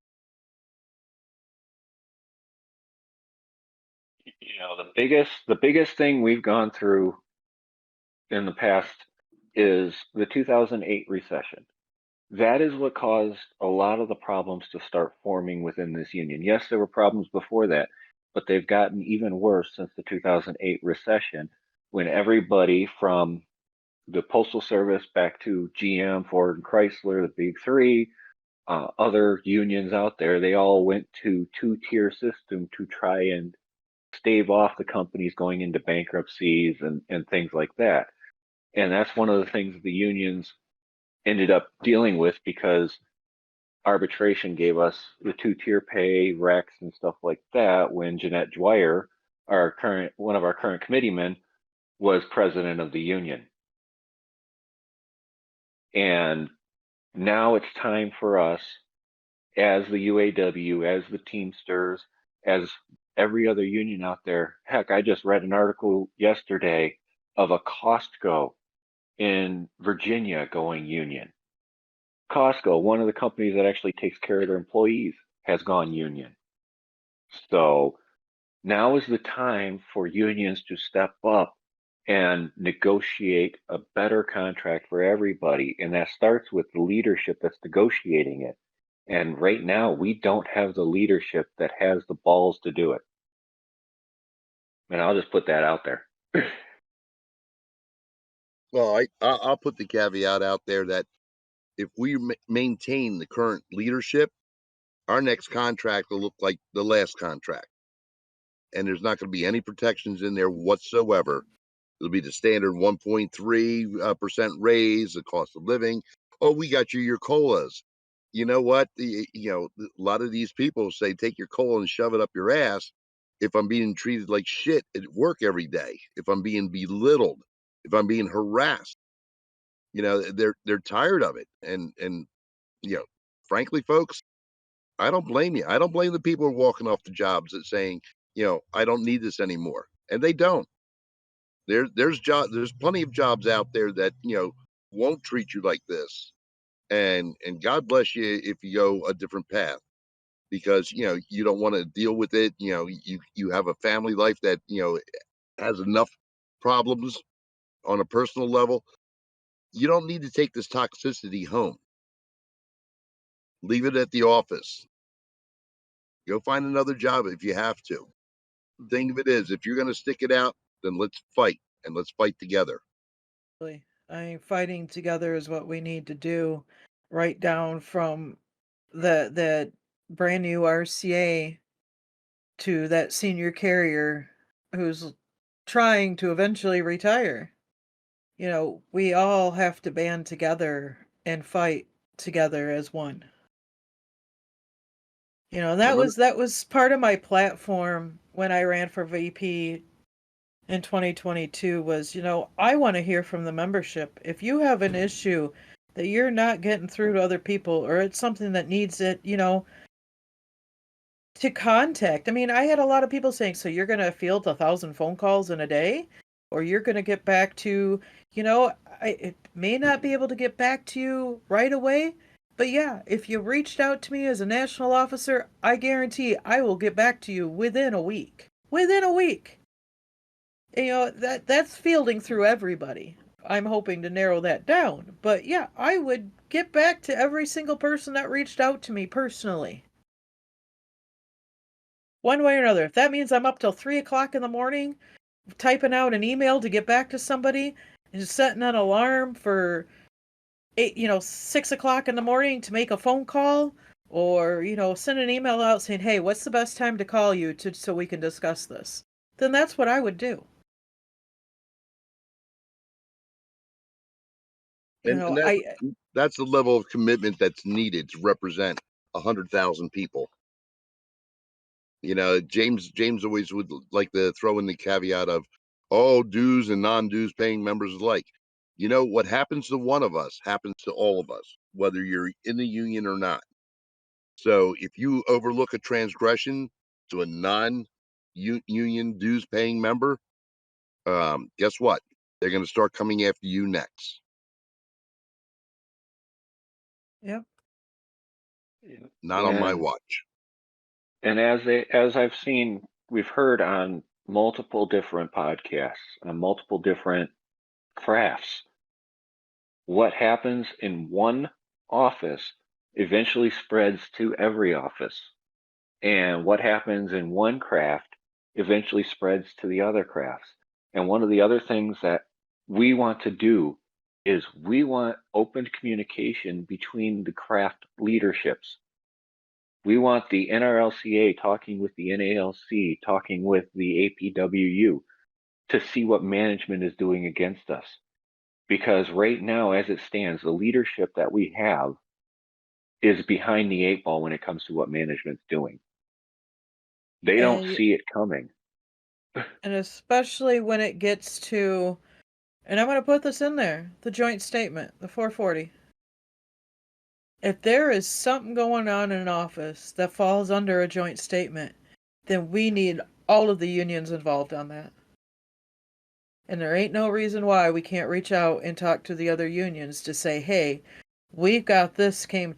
The biggest thing we've gone through in the past is the 2008 recession. That is what caused a lot of the problems to start forming within this union. Yes, there were problems before that, but they've gotten even worse since the 2008 recession, when everybody from the Postal Service back to GM, Ford, and Chrysler, the big three, other unions out there, they all went to two-tier system to try and stave off the companies going into bankruptcies and things like that. And that's one of the things the unions ended up dealing with, because arbitration gave us the two-tier pay, Rex, and stuff like that when Jeanette Dwyer, one of our current committeemen, was president of the union. And now it's time for us, as the UAW, as the Teamsters, as every other union out there. Heck, I just read an article yesterday of a Costco in Virginia going union. Costco, one of the companies that actually takes care of their employees, has gone union. So now is the time for unions to step up and negotiate a better contract for everybody. And that starts with the leadership that's negotiating it. And right now, we don't have the leadership that has the balls to do it. And I'll just put that out there. Well, I'll put the caveat out there that if we maintain the current leadership, our next contract will look like the last contract. And there's not going to be any protections in there whatsoever. It'll be the standard 1.3% raise, the cost of living. Oh, we got your COLAs. You know what? A lot of these people say, take your COLA and shove it up your ass. If I'm being treated like shit at work every day, if I'm being belittled, if I'm being harassed, they're tired of it. And frankly, folks, I don't blame you. I don't blame the people who are walking off the jobs that saying, I don't need this anymore. And they don't. There's plenty of jobs out there that, won't treat you like this. And God bless you if you go a different path, because, you don't want to deal with it. You have a family life that, has enough problems on a personal level. You don't need to take this toxicity home. Leave it at the office. Go find another job if you have to. The thing of it is, if you're going to stick it out, then let's fight, and let's fight together. Really. Fighting together is what we need to do. Right down from the brand new RCA to that senior carrier who's trying to eventually retire. We all have to band together and fight together as one. That was part of my platform when I ran for VP in 2022 was, I want to hear from the membership. If you have an issue that you're not getting through to other people, or it's something that needs it, to contact. I mean, I had a lot of people saying, so you're going to field 1,000 phone calls in a day, or you're going to get back to, it may not be able to get back to you right away, but yeah, if you reached out to me as a national officer, I guarantee I will get back to you within a week. Within a week. That's fielding through everybody. I'm hoping to narrow that down. But yeah, I would get back to every single person that reached out to me personally. One way or another. If that means I'm up till 3 o'clock in the morning typing out an email to get back to somebody and setting an alarm for 6 o'clock in the morning to make a phone call, or, send an email out saying, hey, what's the best time to call you so we can discuss this? Then that's what I would do. And that's the level of commitment that's needed to represent 100,000 people. James always would like to throw in the caveat of, dues and non-dues paying members alike. What happens to one of us happens to all of us, whether you're in the union or not. So if you overlook a transgression to a non-union dues paying member, guess what? They're going to start coming after you next. Yep. Not on my watch. And as I've seen, we've heard on multiple different podcasts on multiple different crafts. What happens in one office eventually spreads to every office. And what happens in one craft eventually spreads to the other crafts. And one of the other things that we want to do is we want open communication between the craft leaderships. We want the NRLCA talking with the NALC, talking with the APWU to see what management is doing against us. Because right now, as it stands, the leadership that we have is behind the eight ball when it comes to what management's doing. They don't And see it coming. and especially when it gets to, and I'm going to put this in there, the joint statement, the 440. If there is something going on in an office that falls under a joint statement, then we need all of the unions involved on that. And there ain't no reason why we can't reach out and talk to the other unions to say, hey, we've got this came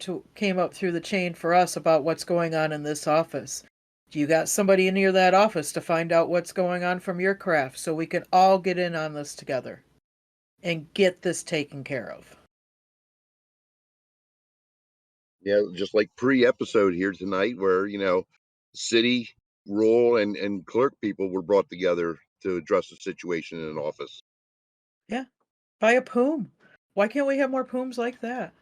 up through the chain for us about what's going on in this office. You got somebody near that office to find out what's going on from your craft so we can all get in on this together and get this taken care of. Yeah, just like pre-episode here tonight, where city, rural, and clerk people were brought together to address the situation in an office. Yeah, buy a poom. Why can't we have more pooms like that?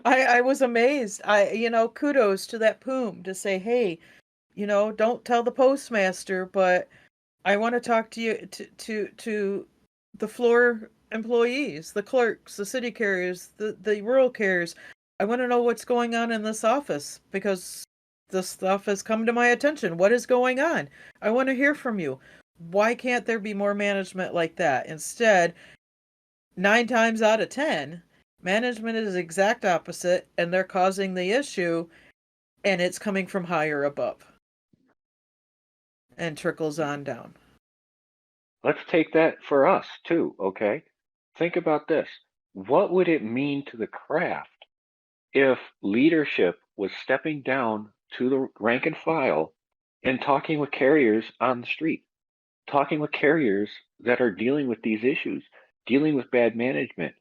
I was amazed. Kudos to that poom to say, hey, don't tell the postmaster, but I want to talk to you to the floor employees, the clerks, the city carriers, the rural carriers. I want to know what's going on in this office because this stuff has come to my attention. What is going on? I want to hear from you. Why can't there be more management like that? Instead, 9 times out of 10, management is the exact opposite and they're causing the issue and it's coming from higher above and trickles on down. Let's take that for us too, okay? Think about this. What would it mean to the craft if leadership was stepping down to the rank and file and talking with carriers on the street, talking with carriers that are dealing with these issues, dealing with bad management?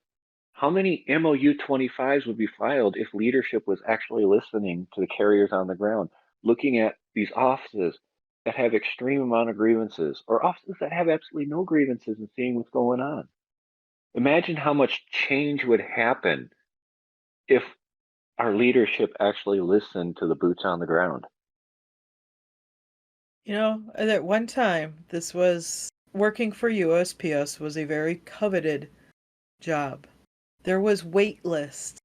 How many MOU 25s would be filed if leadership was actually listening to the carriers on the ground, looking at these offices that have extreme amount of grievances or offices that have absolutely no grievances and seeing what's going on? Imagine how much change would happen if our leadership actually listened to the boots on the ground. At one time, this was working for USPS was a very coveted job. There was wait lists.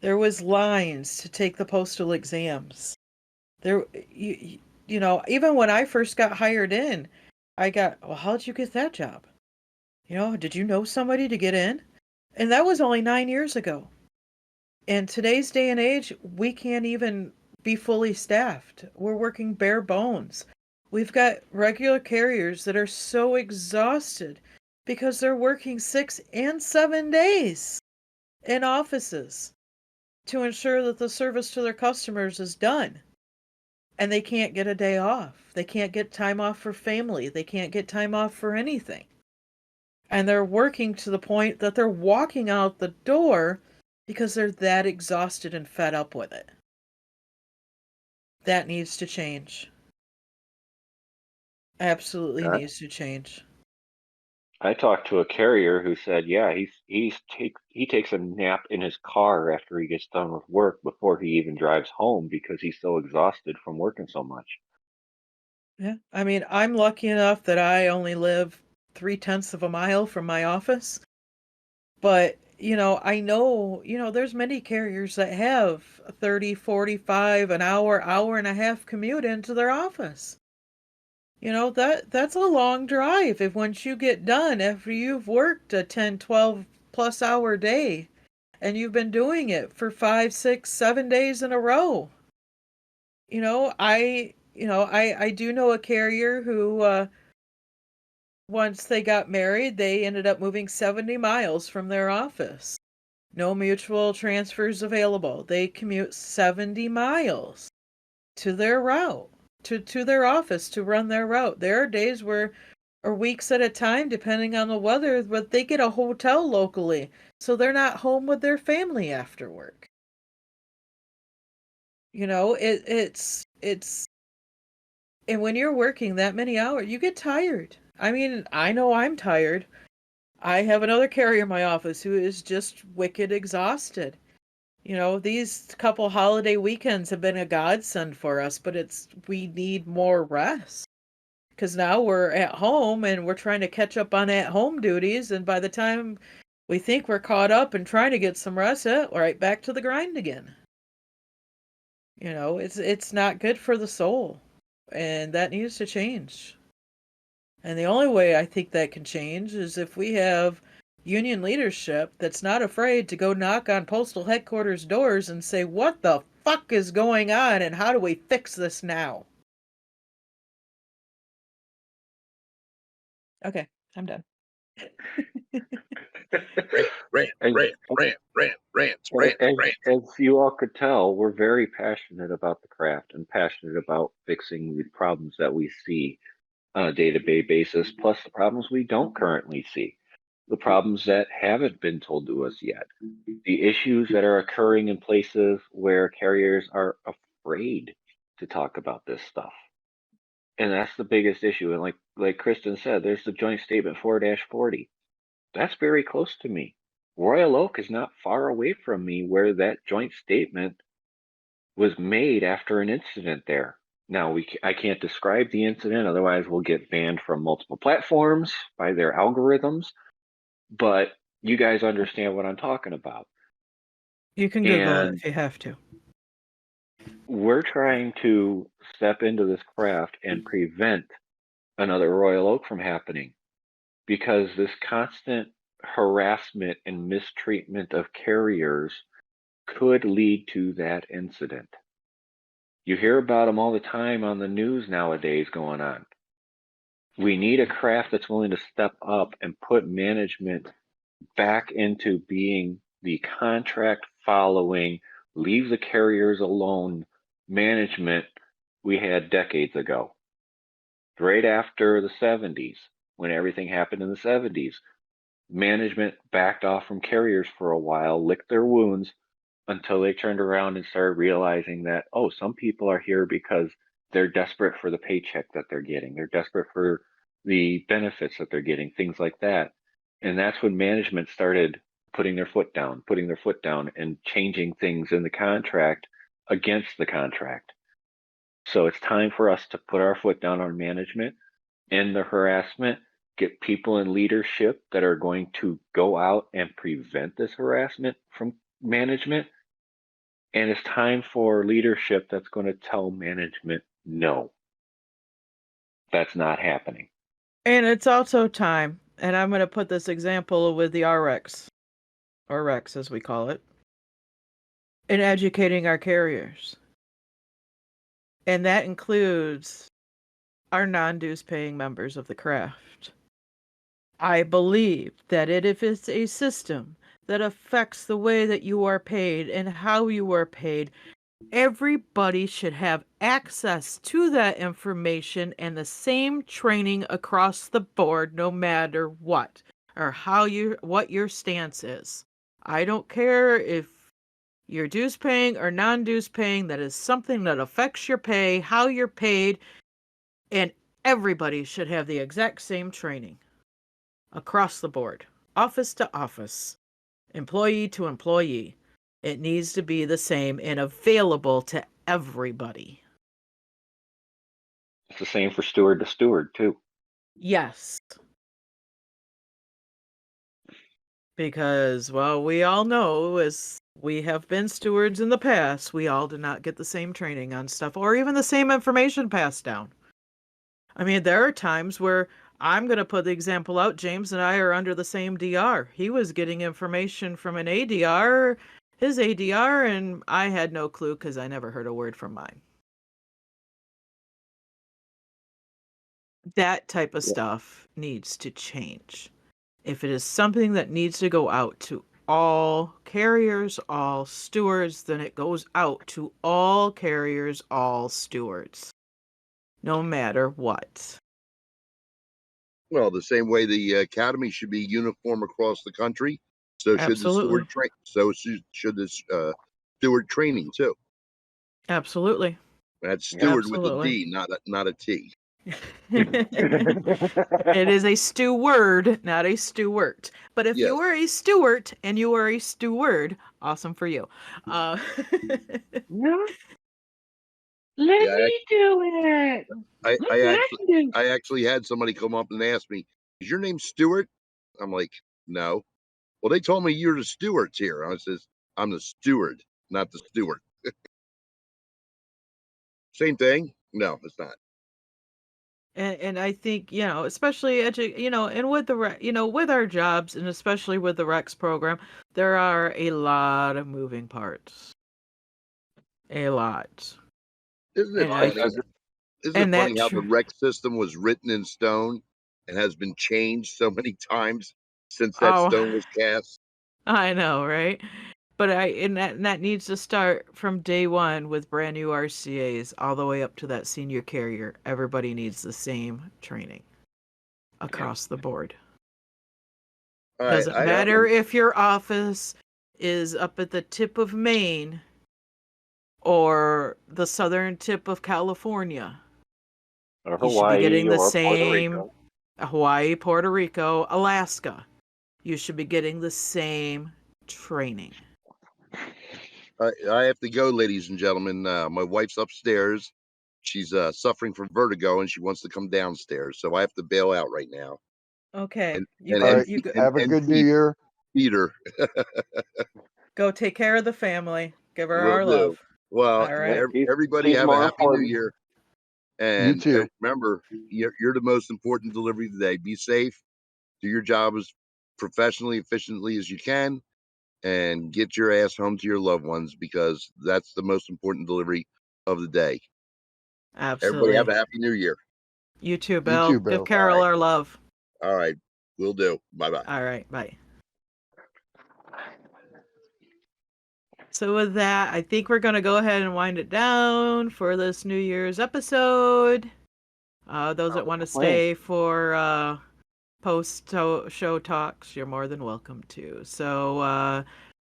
There was lines to take the postal exams. Even when I first got hired in, well, how'd you get that job? Did you know somebody to get in? And that was only 9 years ago. In today's day and age, we can't even be fully staffed. We're working bare bones. We've got regular carriers that are so exhausted because they're working 6 and 7 days in offices to ensure that the service to their customers is done. And they can't get a day off. They can't get time off for family. They can't get time off for anything. And they're working to the point that they're walking out the door because they're that exhausted and fed up with it. That needs to change. Absolutely needs to change. I talked to a carrier who said, yeah, he takes a nap in his car after he gets done with work before he even drives home because he's so exhausted from working so much. Yeah, I mean, I'm lucky enough that I only live 0.3 of a mile from my office. But, I know, there's many carriers that have 30, 45, an hour and a half commute into their office. That's a long drive. If once you get done after you've worked a 10, 12 plus hour day and you've been doing it for 5, 6, 7 days in a row. I do know a carrier who, once they got married, they ended up moving 70 miles from their office. No mutual transfers available. They commute 70 miles to their route to their office to run their route. There are days where, or weeks at a time, depending on the weather, but they get a hotel locally, so they're not home with their family after work. You know, it's and when you're working that many hours, you get tired. I mean, I know I'm tired. I have another carrier in my office who is just wicked exhausted. You know, these couple holiday weekends have been a godsend for us, but we need more rest. Because now we're at home and we're trying to catch up on at-home duties, and by the time we think we're caught up and trying to get some rest, right back to the grind again. You know, it's not good for the soul, and that needs to change. And the only way I think that can change is if we have union leadership that's not afraid to go knock on postal headquarters doors and say, what the fuck is going on and how do we fix this now? Okay, I'm done. As you all could tell, we're very passionate about the craft and passionate about fixing the problems that we see on a day-to-day basis, plus the problems we don't currently see, the problems that haven't been told to us yet, the issues that are occurring in places where carriers are afraid to talk about this stuff. And that's the biggest issue. And like Kristen said, there's the joint statement 4-40. That's very close to me. Royal Oak is not far away from me where that joint statement was made after an incident there. Now, I can't describe the incident, otherwise we'll get banned from multiple platforms by their algorithms, but you guys understand what I'm talking about. You can Google it if you have to. We're trying to step into this craft and prevent another Royal Oak from happening, because this constant harassment and mistreatment of carriers could lead to that incident. You hear about them all the time on the news nowadays going on. We need a craft that's willing to step up and put management back into being the contract following, leave the carriers alone management we had decades ago. Right after the 70s, when everything happened in the 70s, management backed off from carriers for a while, licked their wounds, until they turned around and started realizing that, oh, some people are here because they're desperate for the paycheck that they're getting. They're desperate for the benefits that they're getting, things like that. And that's when management started putting their foot down, and changing things in the contract against the contract. So it's time for us to put our foot down on management, end the harassment, get people in leadership that are going to go out and prevent this harassment from management. And it's time for leadership that's going to tell management, no, that's not happening. And it's also time, and I'm going to put this example with the RX, or REX as we call it, in educating our carriers. And that includes our non-dues paying members of the craft. I believe that if it's a system that affects the way that you are paid and how you are paid, everybody should have access to that information and the same training across the board, no matter what, or what your stance is. I don't care if you're dues paying or non-dues paying. That is something that affects your pay, how you're paid, and everybody should have the exact same training across the board, office to office, employee to employee. It needs to be the same and available to everybody. It's the same for steward to steward, too. Yes. Because, well, we all know, as we have been stewards in the past, we all did not get the same training on stuff or even the same information passed down. I mean, there are times where I'm going to put the example out. James and I are under the same DR. He was getting information from an ADR, his ADR, and I had no clue because I never heard a word from mine. That type of stuff needs to change. If it is something that needs to go out to all carriers, all stewards, then it goes out to all carriers, all stewards. no matter what. Well, the same way the academy should be uniform across the country, so should the Absolutely. steward train. So should the steward training too. Absolutely. That's steward with a Absolutely. D, not a T. It is a steward, not a steward. But if Yes. you are a steward and you are a steward, awesome for you. No. Let Yeah, me do it. I actually had somebody come up and ask me, "Is your name Stewart?" I'm like, "No." Well, they told me you're the stewards here. I says, "I'm the steward, not the steward." Same thing? No, it's not. And I think, especially and with the with our jobs, and especially with the Rex program, there are a lot of moving parts. A lot. Isn't it And I funny? think, Isn't it and funny that how tr- the rec system was written in stone and has been changed so many times since that oh, stone was cast? I know, right? But that needs to start from day one with brand new RCAs all the way up to that senior carrier. Everybody needs the same training across the board. All right, Doesn't matter if your office is up at the tip of Maine or the southern tip of California. Or You should be getting Hawaii the or Puerto same Rico. Hawaii, Puerto Rico, Alaska. You should be getting the same training. I have to go, ladies and gentlemen. My wife's upstairs. She's suffering from vertigo and she wants to come downstairs. So I have to bail out right now. Okay. And You and go, All and, right. you go, Have a and good New feed, Year. feed her. go take care of the family. Give her Will our do. love. Well, All right. everybody He's have a more happy New important. Year. You And too. remember, you're the most important delivery today. Be safe. Do your job as professionally, efficiently as you can, and get your ass home to your loved ones because that's the most important delivery of the day. Everybody have Absolutely. a happy New Year. You too, You Bill. too, Give Bill. Carol right. our love. All right. Will do. Bye-bye. All right. Bye. So with that, I think we're going to go ahead and wind it down for this New Year's episode. Those that want to stay for post-show talks, you're more than welcome to. So,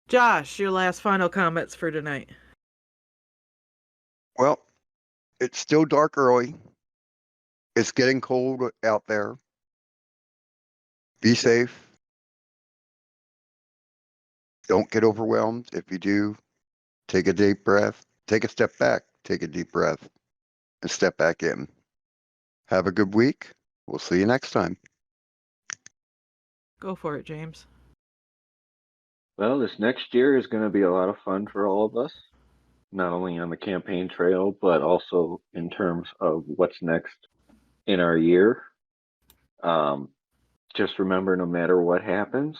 Josh, your last final comments for tonight. Well, it's still dark early. It's getting cold out there. Be safe. Don't get overwhelmed. If you do, take a deep breath. Take a step back. Take a deep breath and step back in. Have a good week. We'll see you next time. Go for it, James. Well, this next year is going to be a lot of fun for all of us, not only on the campaign trail, but also in terms of what's next in our year. Just remember, no matter what happens,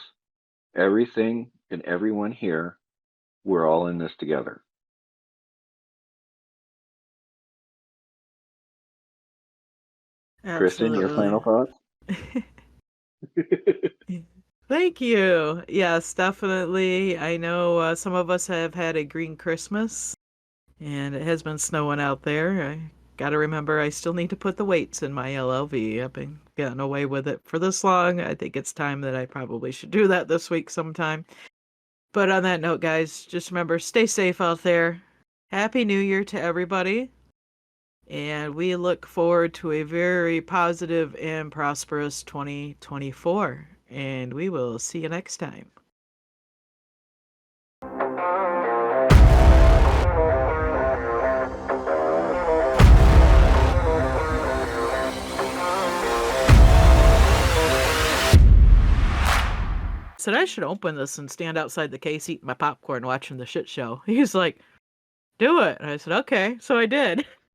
everything and everyone here, we're all in this together. Kristen, your final thoughts? Thank you. Yes, definitely. I know some of us have had a green Christmas, and it has been snowing out there. I gotta remember I still need to put the weights in my LLV. I've been getting away with it for this long. I think it's time that I probably should do that this week sometime. But on that note, guys, just remember, stay safe out there. Happy New Year to everybody. And we look forward to a very positive and prosperous 2024. And we will see you next time. Said I should open this and stand outside the case eating my popcorn watching the shit show. He's like, do it. And I said, okay. So I did.